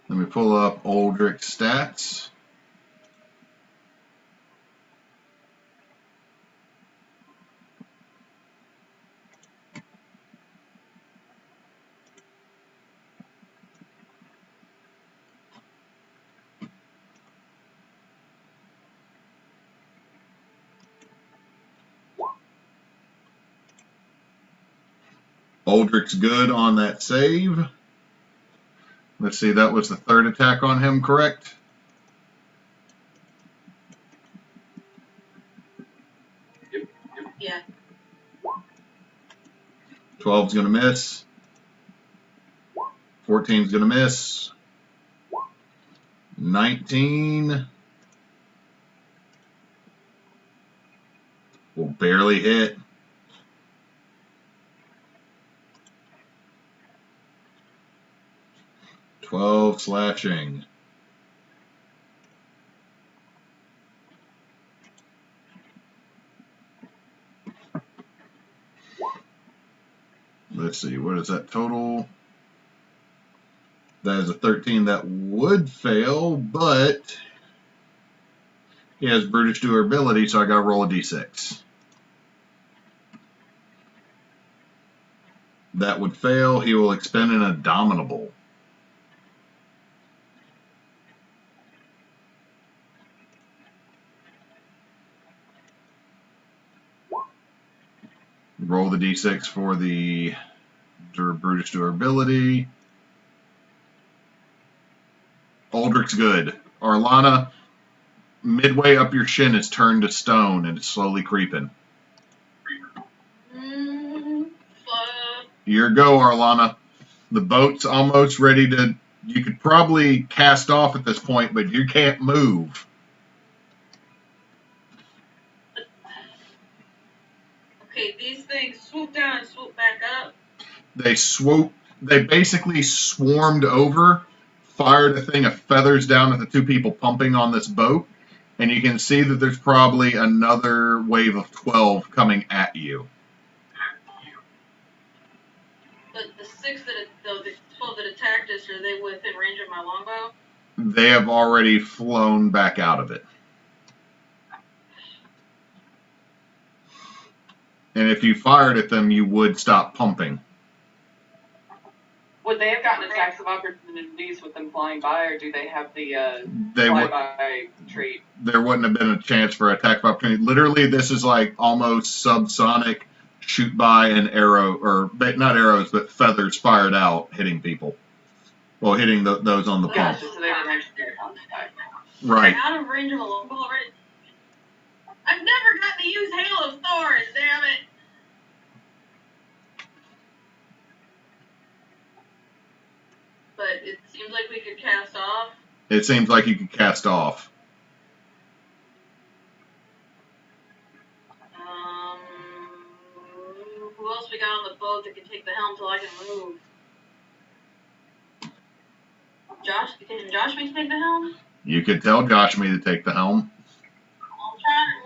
Let me pull up Aldrich's stats. Aldrich's good on that save. Let's see, that was the third attack on him, correct? Yeah. 12's going to miss. 14's going to miss. 19 will barely hit. $12 slashing. Let's see, what is that total? That is a 13 that would fail, but he has brutish durability, so I got to roll a d6. That would fail. He will expend an Indomitable. Roll the d6 for the brutish durability. Aldrich's good. Arlana, midway up your shin, is turned to stone and it's slowly creeping. Your go, Arlana. The boat's almost ready to... You could probably cast off at this point, but you can't move. Okay, these things swoop down and swoop back up. They basically swarmed over, fired a thing of feathers down at the two people pumping on this boat, and you can see that there's probably another wave of 12 coming at you. But the 12 that attacked us, are they within range of my longbow? They have already flown back out of it. And if you fired at them, you would stop pumping. Would they have gotten attacks of opportunities with them flying by, or do they have the flyby trait? There wouldn't have been a chance for attack of opportunity. Literally, this is like almost subsonic shoot by an arrow, or not arrows, but feathers fired out, hitting people. Well, hitting those on the pump. So they were actually right. Out of range of a longbow already? I've never gotten to use Hail of Thorns, damn it! But it seems like we could cast off. It seems like you could cast off. Who else we got on the boat that can take the helm till I can move? Josh, can Josh me take the helm? You could tell Josh me to take the helm.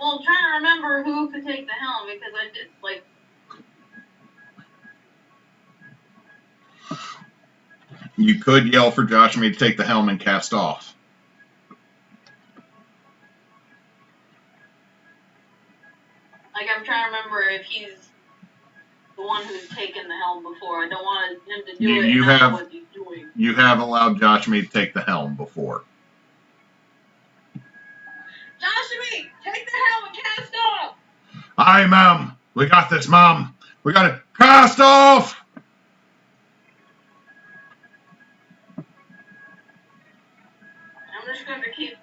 I'm trying to remember who could take the helm because I did like. You could yell for Josh me to take the helm and cast off. Like, I'm trying to remember if he's the one who's taken the helm before. I don't want him to do it and not know what he's doing. You have allowed Josh me to take the helm before. Joshua, take the helm and cast off! Aye, ma'am. We got this, ma'am. We got it. Cast off! I'm just going to keep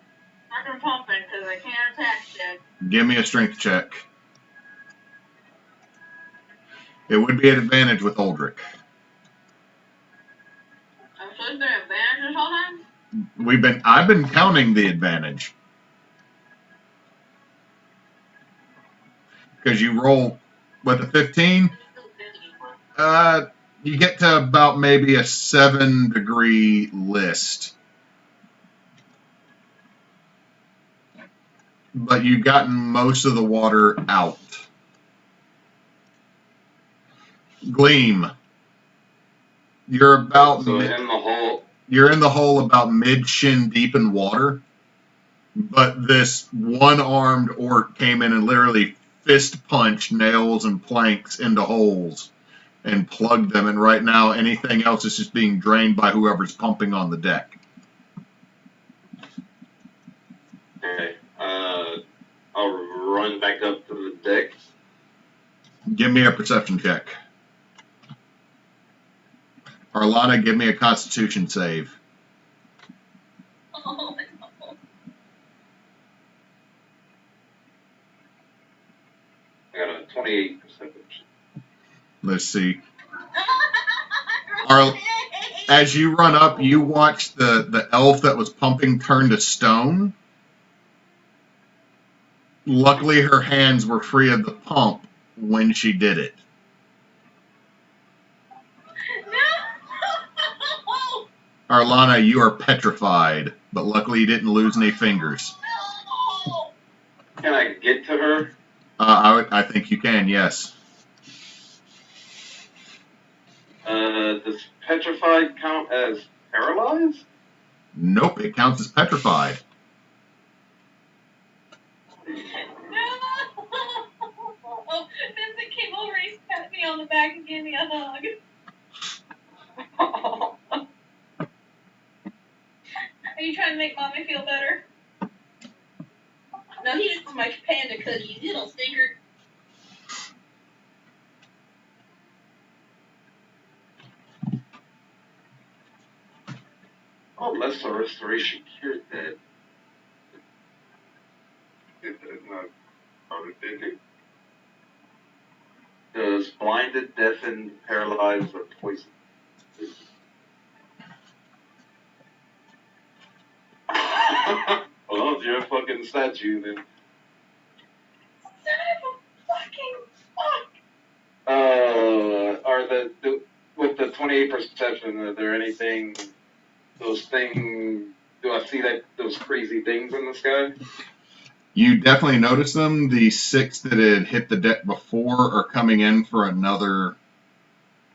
fucking pumping because I can't attack yet. Give me a strength check. It would be an advantage with Aldrich. I'm supposed to be an advantage this whole time? I've been counting the advantage. Because you roll with a 15, you get to about maybe a 7-degree list. But you've gotten most of the water out. Gleam. You're about in the hole. You're in the hole about mid-shin deep in water. But this one-armed orc came in and literally fist punched nails and planks into holes and plugged them. And right now, anything else is just being drained by whoever's pumping on the deck. Okay. I'll run back up to the deck. Give me a perception check. Arlana, give me a Constitution save. Oh, no. I got a 28%. Let's see. As you run up, you watch the elf that was pumping turn to stone. Luckily, her hands were free of the pump when she did it. No! Arlana, you are petrified, but luckily you didn't lose any fingers. No! Can I get to her? I think you can, yes. Does petrified count as paralyzed? Nope, it counts as petrified. No! Vincent came over and he pat me on the back and gave me a hug. Are you trying to make mommy feel better? No, he just wants my panda cookies, you little stinker. Oh, less a restoration cured that. Does blinded, deafened, paralyzed, or poisoned? Well, if you're a fucking statue, then. Son of a fucking fuck! Are with the 28 perception, are there anything, those things, do I see those crazy things in the sky? You definitely notice them. The 6 that had hit the deck before are coming in for another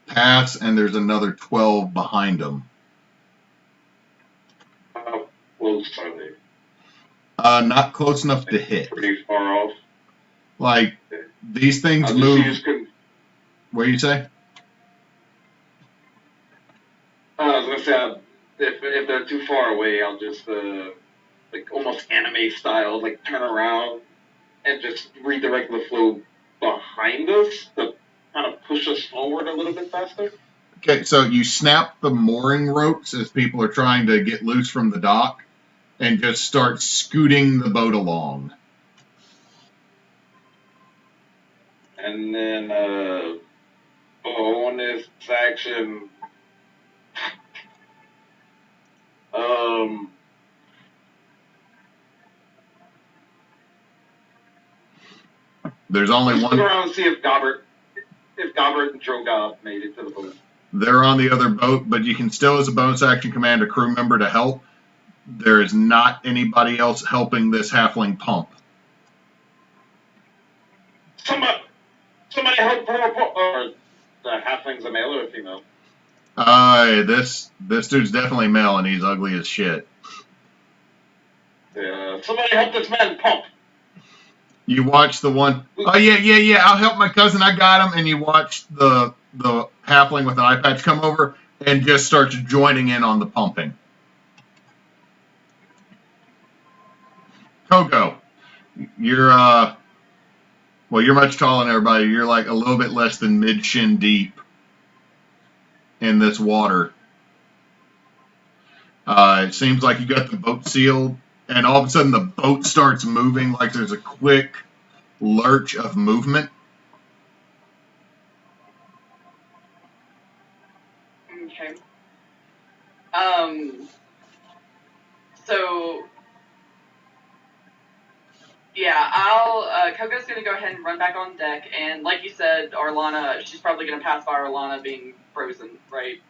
pass, and there's another 12 behind them. How close are they? Not close enough to hit. Pretty far off. Like, these things I'll move. just use What do you say? I was gonna say, if they're too far away, I'll just like almost anime style, like turn around and just redirect the flow behind us to kind of push us forward a little bit faster. Okay, so you snap the mooring ropes as people are trying to get loose from the dock, and just start scooting the boat along. And then bonus action. There's only Look one. around and see if Gobbert and Drogob made it to the boat. They're on the other boat, but you can still, as a bonus action, command a crew member to help. There is not anybody else helping this halfling pump. Somebody help her, or the halfling's a male or a female? This dude's definitely male, and he's ugly as shit. Somebody help this man pump. You watch the one. Oh yeah. I'll help my cousin. I got him. And you watch the halfling with an eye patch come over and just starts joining in on the pumping. Kogo, you're you're much taller than everybody. You're like a little bit less than mid shin deep in this water. It seems like you got the boat sealed, and all of a sudden the boat starts moving like there's a quick lurch of movement. Okay. So yeah, Kogo's gonna go ahead and run back on deck, and like you said, Arlana, she's probably gonna pass by Arlana being frozen, right?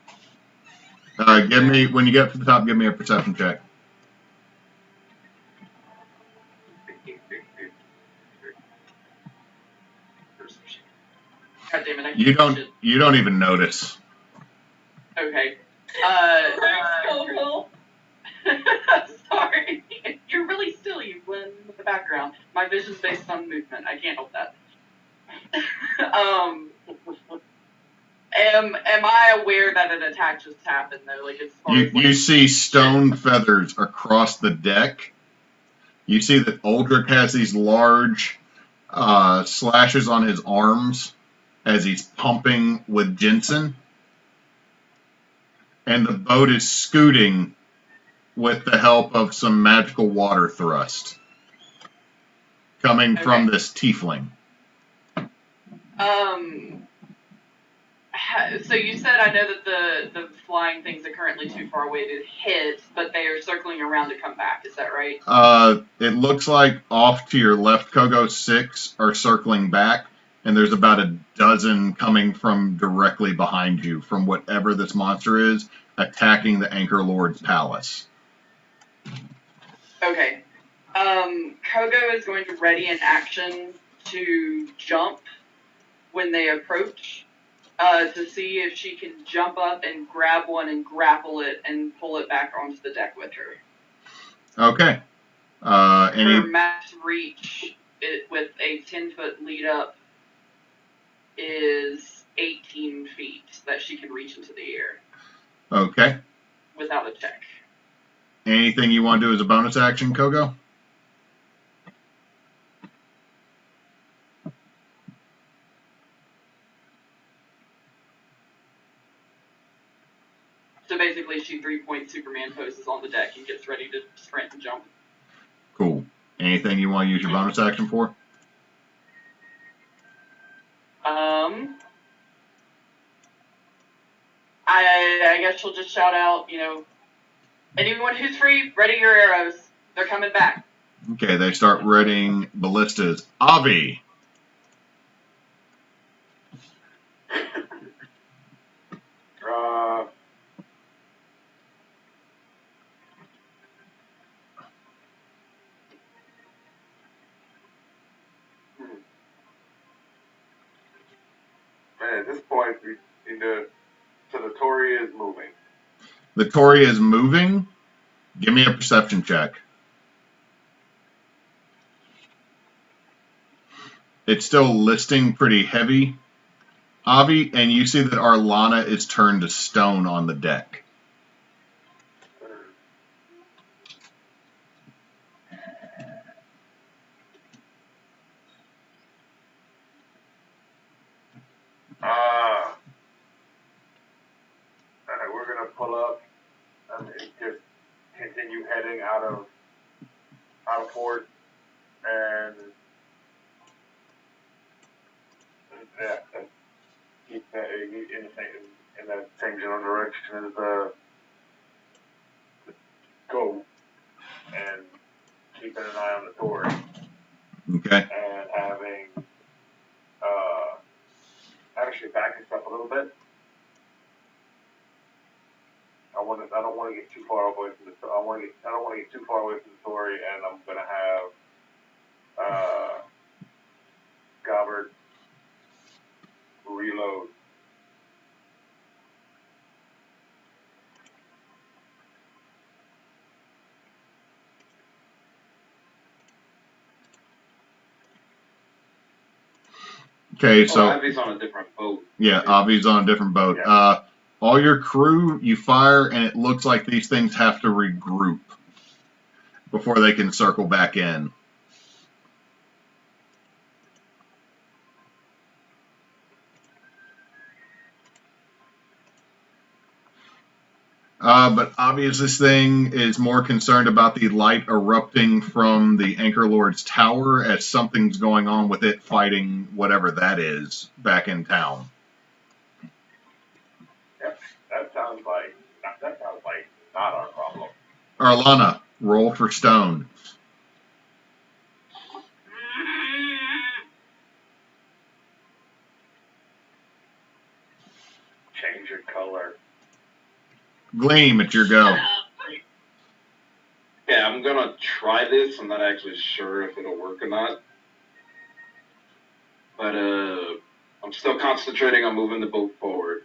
When you get up to the top, give me a perception check. God damn it! You don't even notice. Okay. Kogo. Sorry, you're really still. You blend in with the background. My vision's based on movement. I can't help that. Am I aware that an attack just happened though? Like you see stone feathers across the deck. You see that Uldric has these large slashes on his arms as he's pumping with Jensen. and the boat is scooting with the help of some magical water thrust coming from this tiefling. So you said, I know that the flying things are currently too far away to hit, but they are circling around to come back. Is that right? It looks like off to your left, Kogo, 6 are circling back, and there's about a dozen coming from directly behind you from whatever this monster is, attacking the Anchor Lord's palace. Okay. Kogo is going to ready an action to jump when they approach, to see if she can jump up and grab one and grapple it and pull it back onto the deck with her. Okay. Her max reach with a 10-foot lead up is 18 feet that she can reach into the air. Okay. Without a check. Anything you want to do as a bonus action, Kogo? So basically, she 3-point Superman poses on the deck and gets ready to sprint and jump. Cool. Anything you want to use your bonus action for? I guess she'll just shout out, anyone who's free, ready your arrows. They're coming back. Okay, they start readying ballistas. Avi! At this point, so the Tory is moving. The Tory is moving. Give me a perception check. It's still listing pretty heavy, Avi, and you see that Arlana is turned to stone on the deck. We're gonna pull up and just continue heading out of port, and keep in that same general direction as go, and keeping an eye on the Tory. Okay. And having actually backing stuff a little bit. I don't want to get too far away from the. I don't want to get too far away from the Tory, and I'm gonna have Gobbard reload. Okay, so Avi's on a different boat. Yeah, Avi's on a different boat. Yeah. All your crew, you fire, and it looks like these things have to regroup before they can circle back in. But obviously this thing is more concerned about the light erupting from the Anchor Lord's tower, as something's going on with it fighting whatever that is back in town. Yep, that sounds like not our problem. Arlana, roll for stone. Change your color. Gleam, it's your go. Yeah, I'm gonna try this. I'm not actually sure if it'll work or not. But I'm still concentrating on moving the boat forward.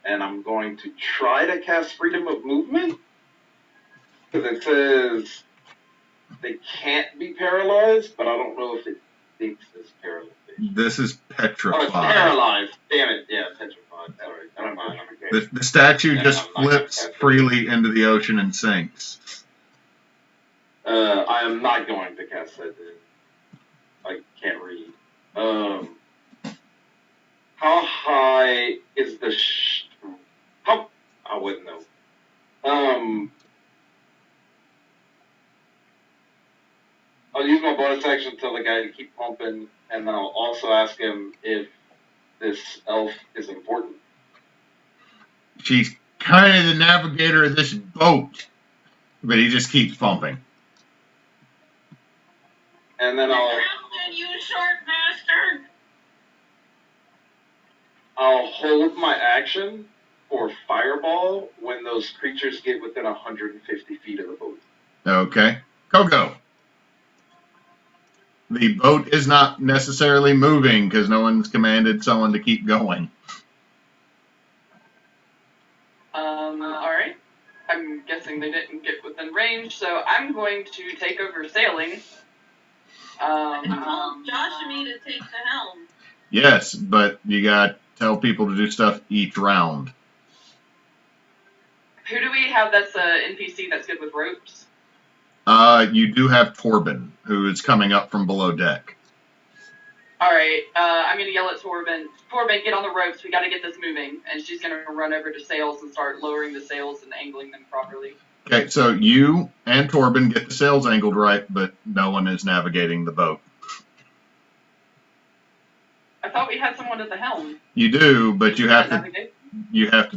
And I'm going to try to cast freedom of movement. Because it says they can't be paralyzed, but I don't know if it thinks it's paralyzed. This is petrified. Oh, it's paralyzed. Damn it. Yeah, petrified. Sorry. Never mind. The statue just flips freely into the ocean and sinks. I am not going to cast that then. I can't read. How high is the how? I wouldn't know. my bonus action to tell the guy to keep pumping, and then I'll also ask him if this elf is important. She's kind of the navigator of this boat, but he just keeps pumping. And then I'll You short bastard! I'll hold my action for fireball when those creatures get within 150 feet of the boat. Okay. Kogo. The boat is not necessarily moving because no one's commanded someone to keep going. Alright. I'm guessing they didn't get within range, so I'm going to take over sailing. I told Josh and me to take the helm. Yes, but you got to tell people to do stuff each round. Who do we have that's an NPC that's good with ropes? You do have Torben, who is coming up from below deck. Alright, I'm going to yell at Torben. Torben, get on the ropes. We got to get this moving. And she's going to run over to sails and start lowering the sails and angling them properly. Okay, so you and Torben get the sails angled right, but no one is navigating the boat. I thought we had someone at the helm. You do, but you have to Navigate?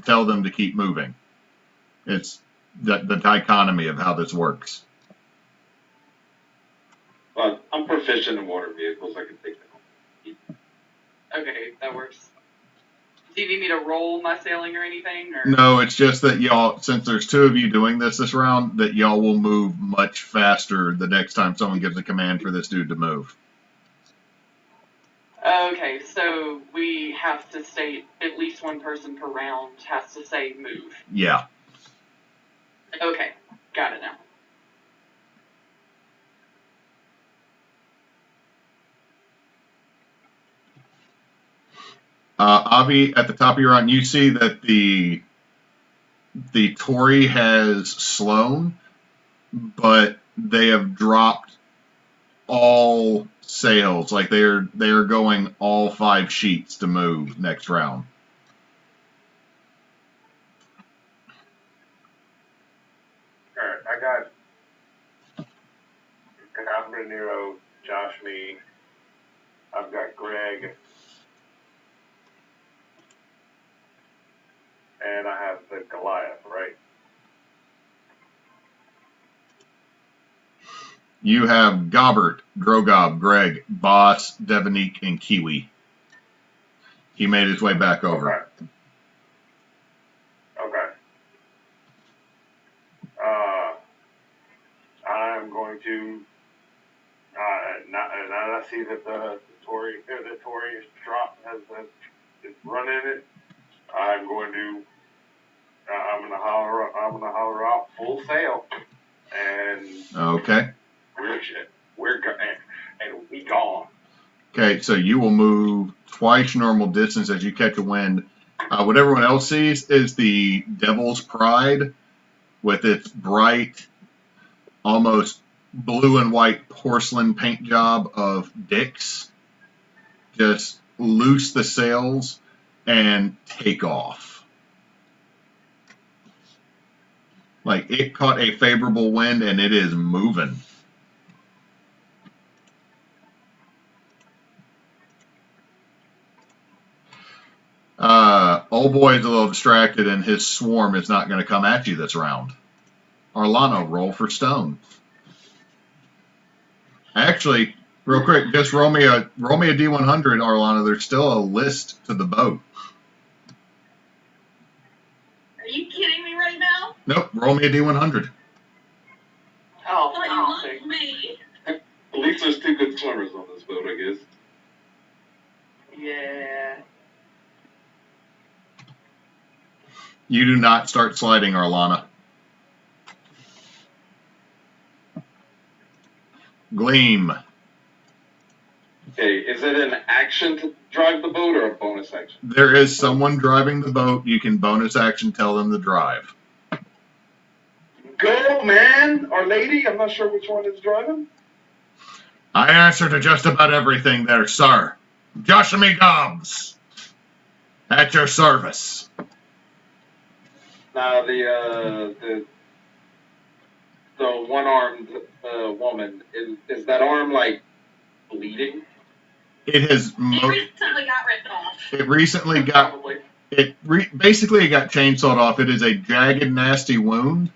tell them to keep moving. It's the dichotomy of how this works. But I'm proficient in water vehicles. I can take them. Okay, that works. Do you need me to roll my sailing or anything? Or? No, it's just that y'all, since there's two of you doing this round, that y'all will move much faster the next time someone gives a command for this dude to move. Okay, so we have to say at least one person per round has to say move. Yeah. Okay, got it now. Avi, at the top of your round, you see that the Tory has Sloan, but they have dropped all sails. Like they're going all 5 sheets to move next round. Alright, I got Miro, Josh, me. I've got Greg. And I have the Goliath, right? You have Gobbert, Drogob, Greg, Boss, Devonique, and Kiwi. He made his way back over. Okay. I'm going to now that I see that the Tory is drop has run in it. I'm gonna holler out full sail, and Okay. we're gone. Okay, so you will move twice normal distance as you catch a wind. What everyone else sees is the Devil's Pride with its bright, almost blue and white porcelain paint job of dicks. Just loose the sails and take off. Like it caught a favorable wind and it is moving. Old boy is a little distracted and his swarm is not going to come at you this round. Arlana, roll for stone. Actually, real quick, just roll me a D100, Arlana. There's still a list to the boat. Are you kidding me right now? Nope, roll me a D100. Oh, I thought you loved me. At least there's 2 good swimmers on this boat, I guess. yeah. You do not start sliding, Arlana. Gleam. Okay, is it an action to drive the boat or a bonus action? There is someone driving the boat. You can bonus action tell them to drive. Go, man! Or lady, I'm not sure which one is driving. I answer to just about everything there, sir. Joshua Dobbs. At your service. Now, the the one-armed woman, is that arm like bleeding? It has. It recently got ripped off. It recently got. Probably. Basically it got chainsawed off. It is a jagged, nasty wound.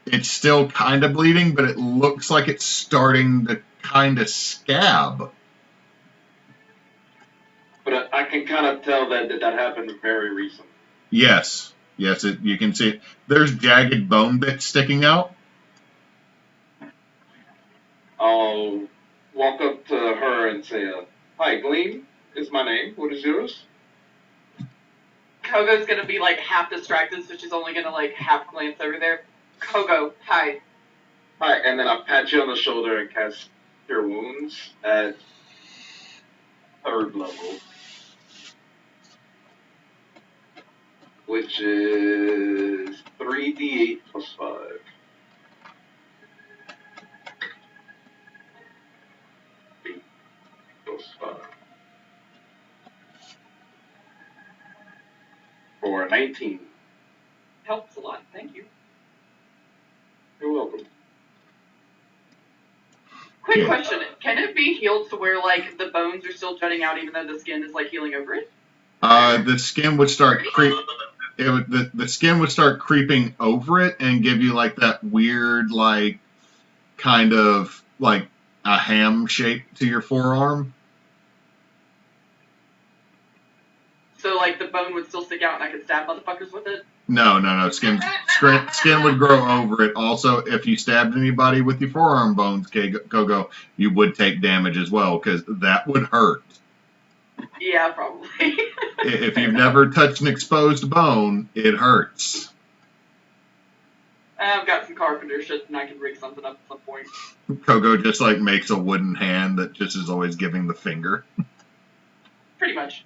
It's still kind of bleeding, but it looks like it's starting to kind of scab. But I can kind of tell that happened very recently. Yes. Yes, you can see it. There's jagged bone bits sticking out. I'll walk up to her and say, "Hi, Gleam is my name. What is yours?" Kogo's gonna be like half distracted, so she's only gonna like half glance over there. Kogo, hi. Hi, and then I pat you on the shoulder and cast your wounds at 3rd level, which is 3d8 plus 5. 8 plus 5. For 19. Helps a lot, thank you. You're welcome. Quick question: can it be healed to where like the bones are still jutting out, even though the skin is like healing over it? The skin would start the skin would start creeping over it and give you like that weird, like, kind of like a ham shape to your forearm. So like the bone would still stick out, and I could stab motherfuckers with it. No. Skin would grow over it. Also, if you stabbed anybody with your forearm bones, Kogo, you would take damage as well, because that would hurt. Yeah, probably. If you've never touched an exposed bone, it hurts. I've got some carpenter shit, and I can rig something up at some point. Kogo just like makes a wooden hand that just is always giving the finger. Pretty much.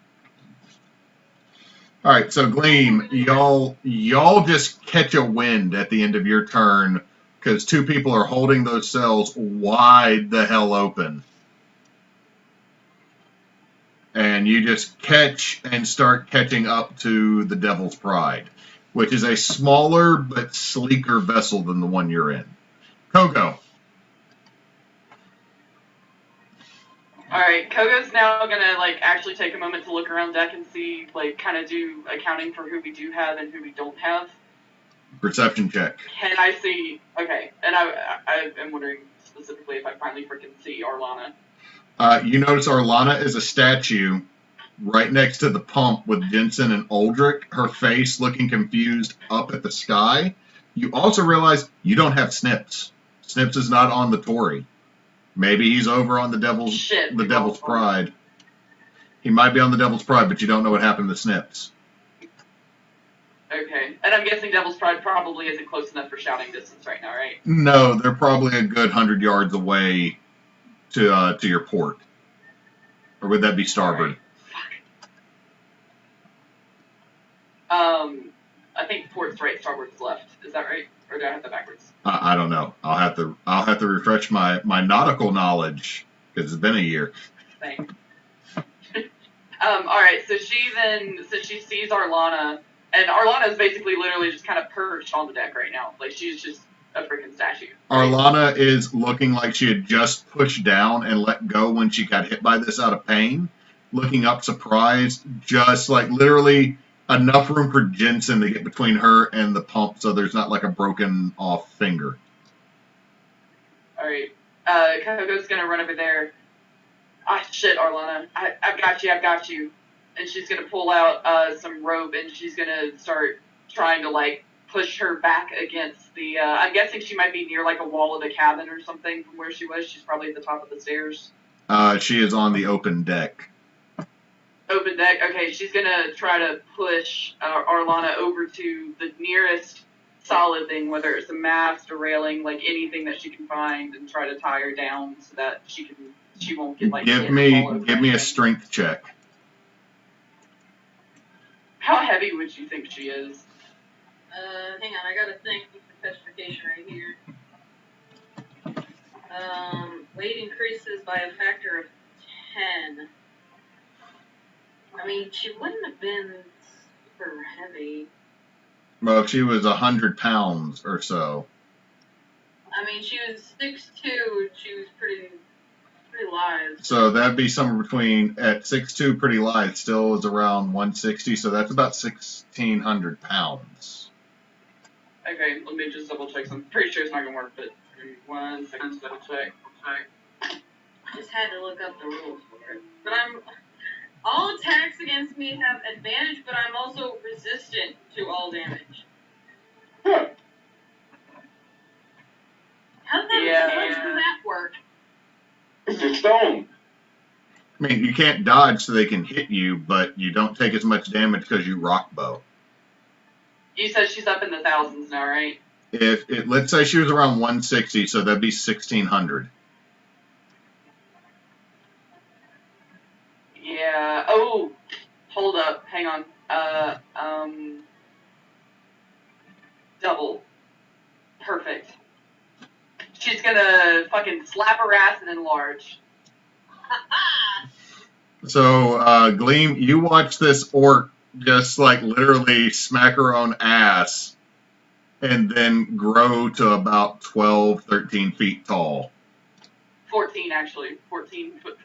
All right, so Gleam, y'all just catch a wind at the end of your turn because 2 people are holding those cells wide the hell open. And you just catch and start catching up to the Devil's Pride, which is a smaller but sleeker vessel than the one you're in. Kogo. Alright, Kogo's now gonna like actually take a moment to look around deck and see, like, kind of do accounting for who we do have and who we don't have. Perception check. Can I see? Okay, and I am wondering specifically if I finally freaking see Arlana. You notice Arlana is a statue right next to the pump with Jensen and Aldrich, her face looking confused up at the sky. You also realize you don't have Snips. Snips is not on the Tory. Maybe he's over on the Devil's Pride. He might be on the Devil's Pride, but you don't know what happened to Snips. Okay, and I'm guessing Devil's Pride probably isn't close enough for shouting distance right now, right? No, they're probably a good 100 yards away to your port. Or would that be starboard? Right. I think port's right, starboard's left. Is that right? Or do I have that backwards? I don't know. I'll have to refresh my nautical knowledge because it's been a year. Thanks. Alright, so she sees Arlana, and Arlana is basically literally just kind of perched on the deck right now. Like, she's just a freaking statue. Right? Arlana is looking like she had just pushed down and let go when she got hit by this out of pain. Looking up surprised, just like literally enough room for Jensen to get between her and the pump so there's not like a broken off finger. Alright, Kogo's gonna run over there. Ah, shit, Arlana. I've got you. And she's gonna pull out some rope, and she's gonna start trying to, like, push her back against the, I'm guessing she might be near, like, a wall of the cabin or something from where she was. She's probably at the top of the stairs. She is on the open deck. Open deck? Okay, she's gonna try to push Arlana over to the nearest solid thing, whether it's a mast, a railing, like anything that she can find, and try to tie her down so that she won't get, like, give me a strength check. How heavy would you think she is? Hang on, I got a thing for specification right here. Weight increases by a factor of 10. I mean, she wouldn't have been super heavy. Well, if she was 100 pounds or so. I mean, she was 6'2", she was pretty lithe. So that'd be somewhere between, at 6'2", pretty light, still is around 160, so that's about 1,600 pounds. Okay, let me just double check. I'm pretty sure it's not gonna work, but 1 second, double check. I just had to look up the rules for it. But all attacks against me have advantage, but I'm also resistant to all damage. Huh. How does that, Yeah. how does that work? It's a stone. I mean, you can't dodge so they can hit you, but you don't take as much damage because you rock bow. You said she's up in the thousands now, right? Let's say she was around 160, so that'd be 1,600. Yeah. Oh, hold up. Hang on. Double. Perfect. She's gonna fucking slap her ass and enlarge. So, Gleam, you watch this orc just like literally smack her own ass and then grow to about 12, 13 feet tall. 14 actually. 14 foot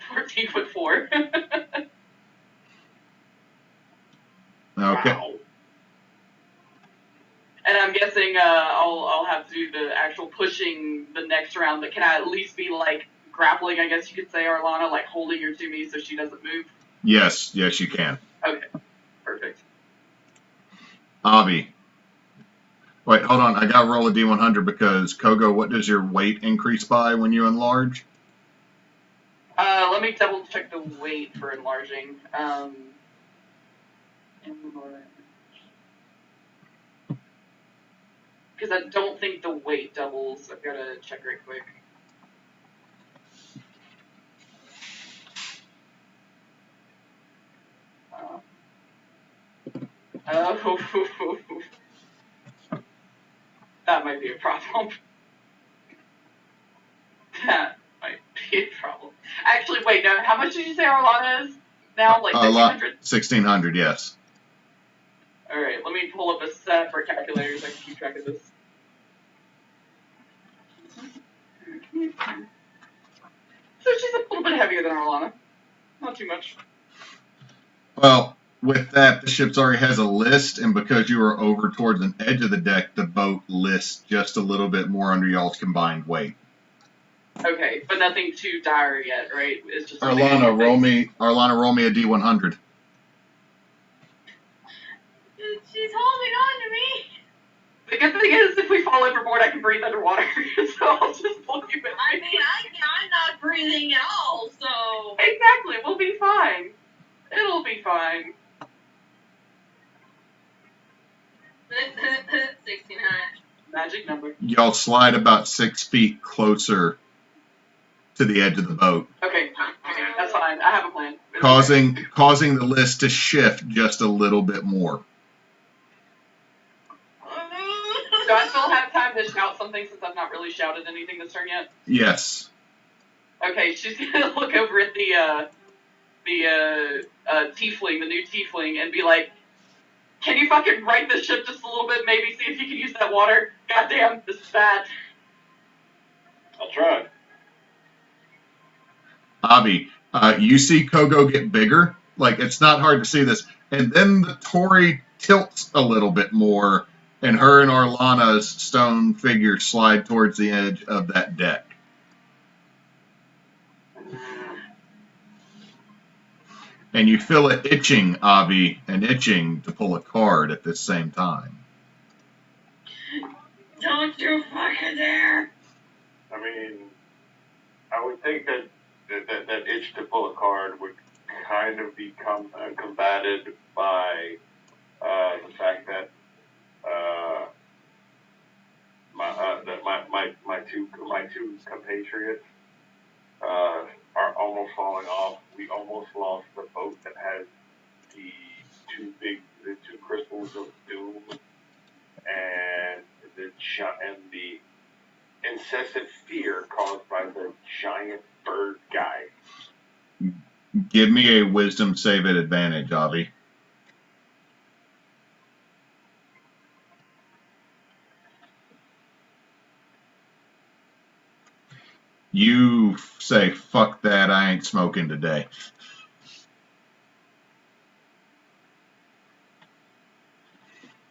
4. Okay. Wow. And I'm guessing I'll have to do the actual pushing the next round, but can I at least be like grappling, I guess you could say, Arlana, like holding her to me so she doesn't move? Yes, you can. Okay, perfect. Avi. Wait, hold on. I got to roll a D100 because, Kogo, what does your weight increase by when you enlarge? Let me double check the weight for enlarging. Because I don't think the weight doubles. I've got to check right quick. Oh, that might be a problem. That might be a problem. Actually, wait, no, how much did you say Arlana is now? Like 1,600? 1,600, yes. Alright, let me pull up a separate calculator so I can keep track of this. So she's a little bit heavier than Arlana. Not too much. Well, with that, the ship already has a list, and because you are over towards an edge of the deck, the boat lists just a little bit more under y'all's combined weight. Okay, but nothing too dire yet, right? It's just Arlana, roll me a D100. She's holding on to me. The good thing is, if we fall overboard, I can breathe underwater, so I'll just look at it. I mean, I'm not breathing at all, so. Exactly, we'll be fine. It'll be fine. 69. Magic number. Y'all slide about 6 feet closer to the edge of the boat, Okay, that's fine. I have a plan. causing the list to shift just a little bit more. Do I still have time to shout something since I've not really shouted anything this turn yet? Yes. Okay, she's gonna look over at the tiefling, the new tiefling, and be like, "Can you fucking right the ship just a little bit? Maybe see if you can use that water. Goddamn, this is bad." I'll try. Avi, you see Kogo get bigger. Like, it's not hard to see this. And then the Tory tilts a little bit more, and her and Arlana's stone figure slide towards the edge of that deck. And you feel it itching, Avi, and itching to pull a card at the same time. Don't you fucking dare! I mean, I would think that itch to pull a card would kind of become combated by the fact that my two compatriots are almost falling off. We almost lost the boat that has the two crystals of doom and the incessant fear caused by the giant bird guy. Give me a wisdom save at advantage, Avi. You say, fuck that, I ain't smoking today.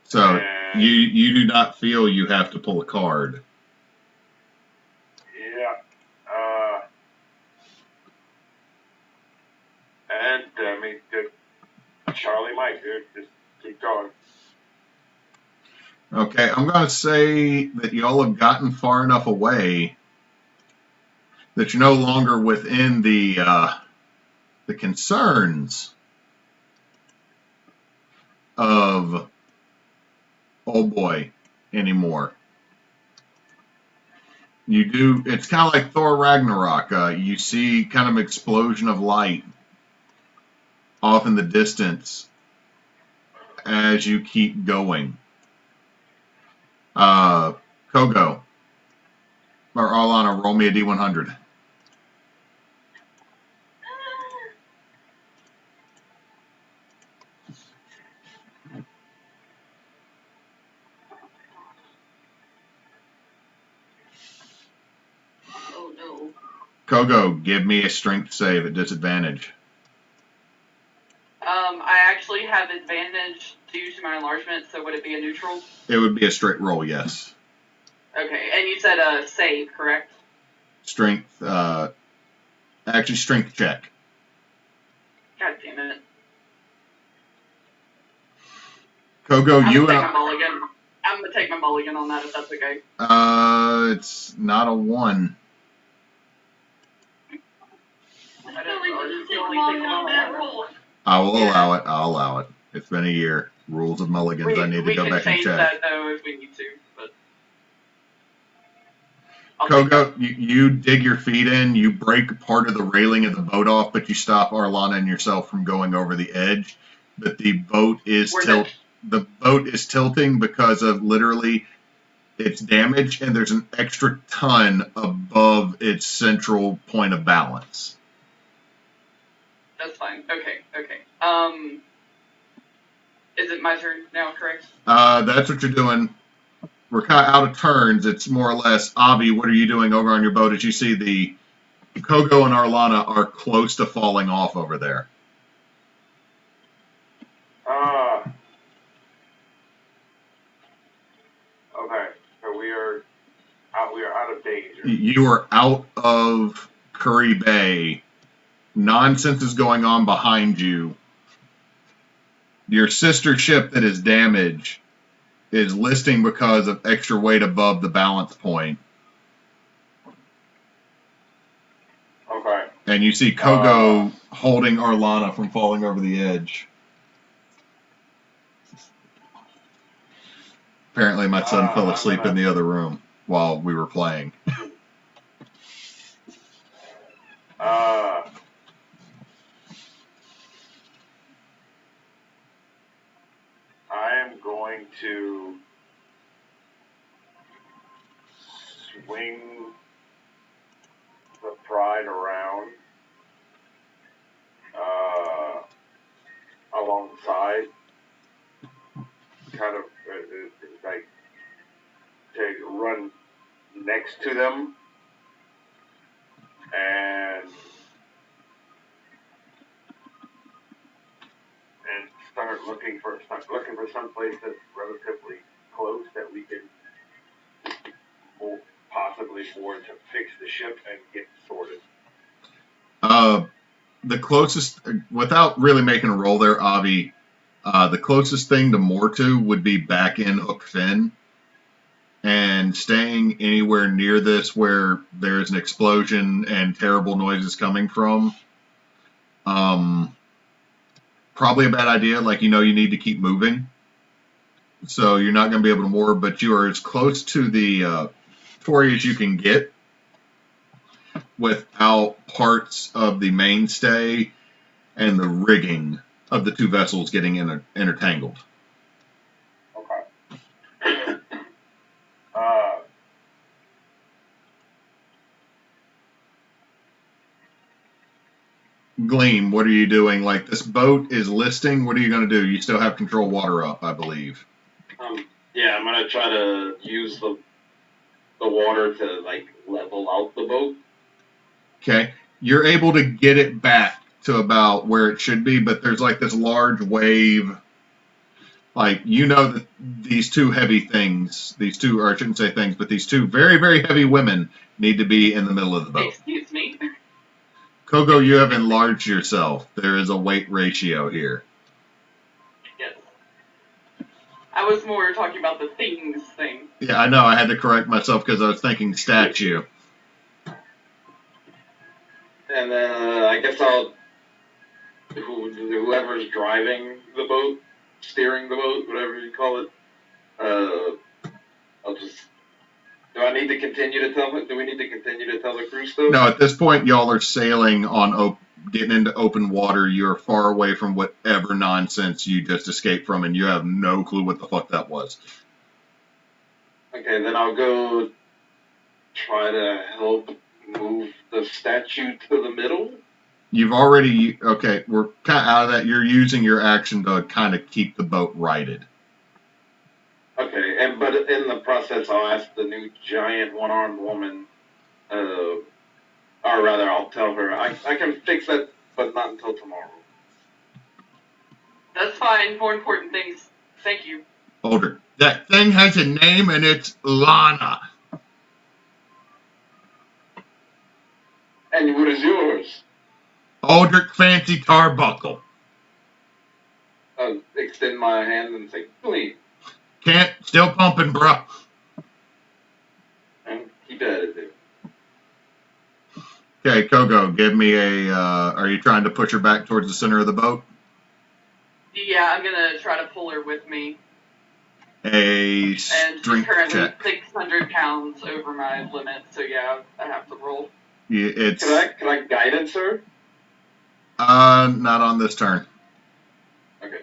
So And you do not feel you have to pull a card. yeah, and I mean, Charlie Mike, dude, just keep going. Okay, I'm going to say that y'all have gotten far enough away that you're no longer within the concerns of old boy anymore. You do. It's kind of like Thor Ragnarok. You see kind of an explosion of light off in the distance as you keep going. Kogo or Arlana, roll me a D100. Oh no. Kogo, give me a strength save at disadvantage. I actually have advantage due to my enlargement, so would it be a neutral? It would be a straight roll, yes. Okay, and you said save, correct? Strength, actually strength check. God damn it. Kogo, I'm you gonna and take my mulligan. I'm gonna take my mulligan on that if that's okay. it's not a 1. I feel like you just take them all on that roll. I will Yeah. allow it. I'll allow it. It's been a year. Rules of mulligans. I need to go back and We can change check. that though if we need to, but I'll take Kogo, you dig your feet in. You break part of the railing of the boat off, but you stop Arlana and yourself from going over the edge. But the boat is the boat is tilting because of literally its damage, and there's an extra ton above its central point of balance. That's fine. Okay. Is it my turn now, correct? That's what you're doing. We're kind of out of turns. It's more or less, Avi, what are you doing over on your boat as you see the Kogo and Arlana are close to falling off over there? Okay, so we are out of danger. You are out of Curry Bay. Nonsense is going on behind you. Your sister ship that is damaged is listing because of extra weight above the balance point. Okay. And you see Kogo holding Arlana from falling over the edge. Apparently my son fell asleep in the other room while we were playing. I am going to swing the Pride around alongside, kind of like to run next to them and start looking for some place that's relatively close that we can possibly afford to fix the ship and get sorted. The closest, without really making a roll there, Avi, the closest thing to Mortu would be back in Ukfin. And staying anywhere near this where there's an explosion and terrible noises coming from, probably a bad idea. Like, you need to keep moving. So you're not going to be able to moor, but you are as close to the Tory as you can get without parts of the mainstay and the rigging of the two vessels getting intertangled. Okay. Gleam, what are you doing? Like, this boat is listing. What are you going to do? You still have control water up, I believe. Yeah, I'm gonna try to use the water to like level out the boat. Okay, you're able to get it back to about where it should be, but there's like this large wave. Like, that these two heavy things, or I shouldn't say things, but these two very, very heavy women need to be in the middle of the boat. Excuse me. Kogo, you have enlarged yourself. There is a weight ratio here. Yes. I was more talking about the things thing. Yeah, I know. I had to correct myself because I was thinking statue. And then I guess whoever's driving the boat, steering the boat, whatever you call it, I'll just. Do we need to continue to tell the crew stuff? No, at this point, y'all are sailing on getting into open water. You're far away from whatever nonsense you just escaped from, and you have no clue what the fuck that was. Okay, then I'll go try to help move the statue to the middle. You've already, okay, we're kind of out of that. You're using your action to kind of keep the boat righted. Okay, but in the process, I'll ask the new giant one-armed woman, or rather, I'll tell her, I can fix that, but not until tomorrow. That's fine. More important things. Thank you. Older. That thing has a name, and it's Lana. And what is yours? Aldrich Fancy Tarbuckle. I'll extend my hand and say, Gleam. Can't. Still pumping, bro. And keep at it there. Okay, Kogo, give me a, are you trying to push her back towards the center of the boat? Yeah, I'm gonna try to pull her with me. A And she's strength currently check. 600 pounds over my limit, so yeah, I have to roll. Yeah, it's. Can I guidance her? Not on this turn. Okay.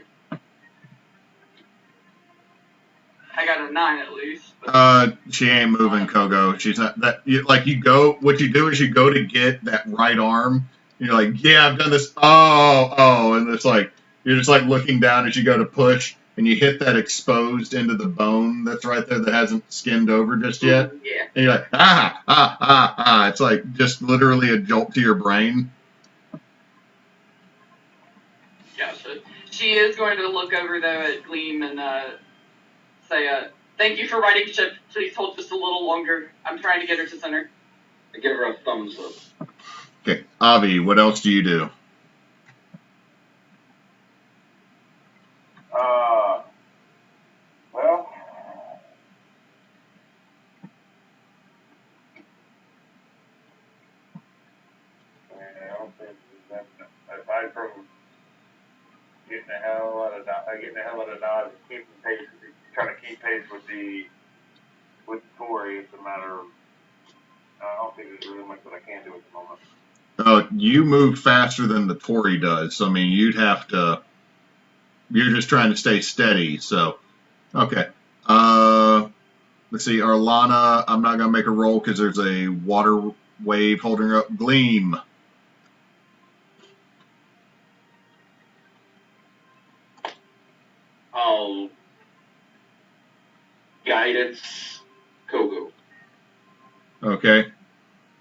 I got a 9 at least. But She ain't moving, Kogo. She's not that. You go. What you do is you go to get that right arm. And you're like, yeah, I've done this. Oh, and it's like you're just like looking down as you go to push, and you hit that exposed into the bone that's right there that hasn't skinned over just yet. Yeah. And you're like, ah. It's like just literally a jolt to your brain. Gotcha. She is going to look over though at Gleam and say, thank you for riding ship. Please hold just a little longer. I'm trying to get her to center. I give her a thumbs up. Okay, Avi, what else do you do? Well, I don't think that, aside from getting the hell out of Dodge, and keeping pace, trying to keep pace with Tory, it's a matter of, I don't think there's really much that I can do at the moment. You move faster than the Tory does, so I mean, you'd have to. You're just trying to stay steady, so okay. Let's see, Arlana. I'm not gonna make a roll because there's a water wave holding her up. Gleam. I'll guidance Kogo. Okay.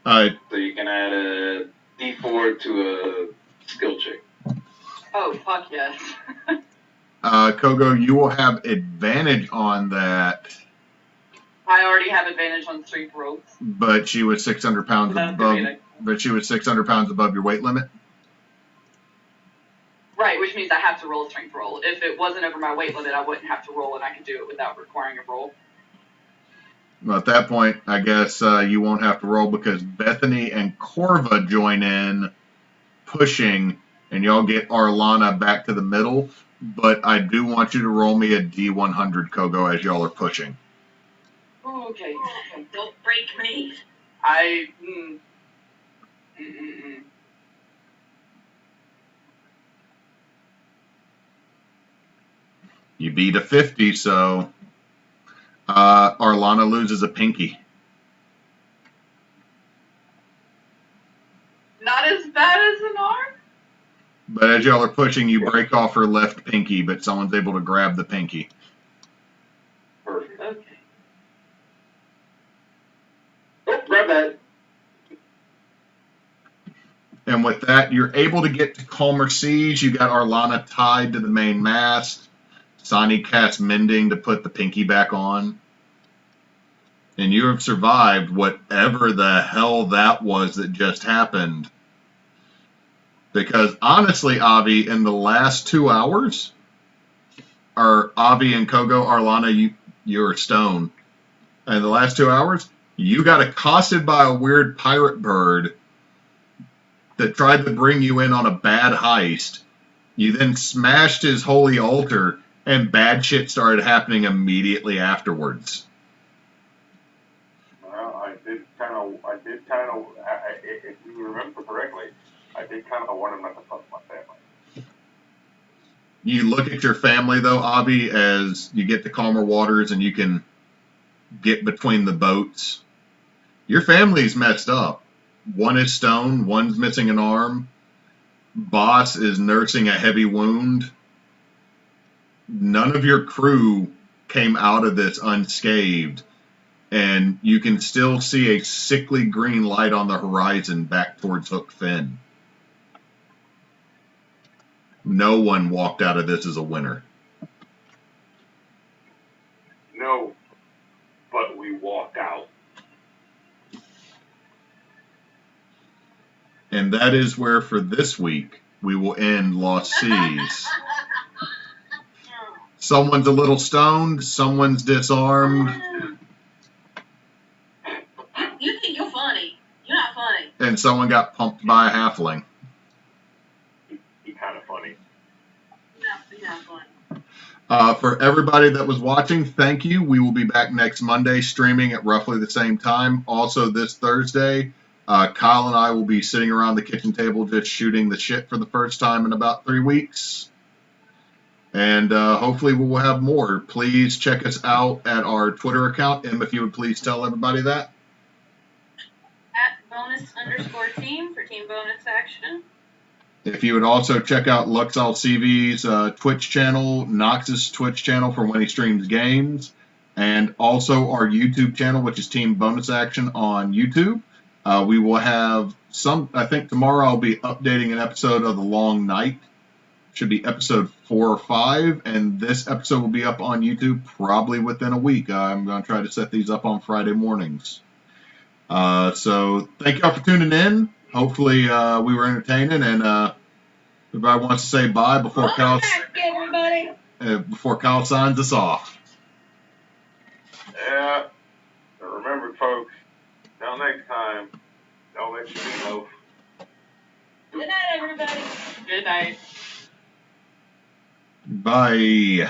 So you can add a D4 to a skill check. Oh, fuck yes. Kogo, you will have advantage on that. I already have advantage on strength rolls. But she was 600 pounds above. But she was 600 pounds above your weight limit. Right, which means I have to roll a strength roll. If it wasn't over my weight limit, I wouldn't have to roll, and I could do it without requiring a roll. Well, at that point, I guess you won't have to roll because Bethany and Corva join in pushing, and y'all get Arlana back to the middle. But I do want you to roll me a D100, Kogo, as y'all are pushing. Okay. Don't break me. You beat a 50, so Arlana loses a pinky. Not as bad as an arm? But as y'all are pushing, you break off her left pinky, but someone's able to grab the pinky. Perfect. Okay. Oh, grab that. And with that, you're able to get to calmer seas. You got Arlana tied to the main mast. Sani casts Mending to put the pinky back on. And you have survived whatever the hell that was that just happened. Because honestly, Avi, in the last 2 hours, or Avi and Kogo, Arlana, you're stone. In the last 2 hours, you got accosted by a weird pirate bird that tried to bring you in on a bad heist. You then smashed his holy altar, and bad shit started happening immediately afterwards. Well, if you remember correctly, I did kind of want him not to fuck my family. You look at your family, though, Avi, as you get to calmer waters and you can get between the boats. Your family's messed up. One is stone, one's missing an arm. Boss is nursing a heavy wound. None of your crew came out of this unscathed, and you can still see a sickly green light on the horizon back towards Hook Fin. No one walked out of this as a winner. No, but we walked out. And that is where, for this week, we will end Lost Seas. Someone's a little stoned, someone's disarmed. You think you're funny. You're not funny. And someone got pumped by a halfling. He's kind of funny. No, you're not funny. For everybody that was watching, thank you. We will be back next Monday streaming at roughly the same time. Also this Thursday, Kyle and I will be sitting around the kitchen table just shooting the shit for the first time in about 3 weeks. And hopefully we will have more. Please check us out at our Twitter account. Em, if you would please tell everybody that. @bonus_team for team bonus action. If you would also check out Luxal CV's Twitch channel, Nox's Twitch channel for when he streams games, and also our YouTube channel, which is Team Bonus Action on YouTube. We will have I think tomorrow I'll be updating an episode of The Long Night. Should be episode 4 or 5, and this episode will be up on YouTube probably within a week. I'm going to try to set these up on Friday mornings. So thank y'all for tuning in. Hopefully we were entertaining, and everybody wants to say bye before Kyle signs us off. Yeah. But remember, folks, until next time, don't let you be loaf. Good night, everybody. Good night. Bye.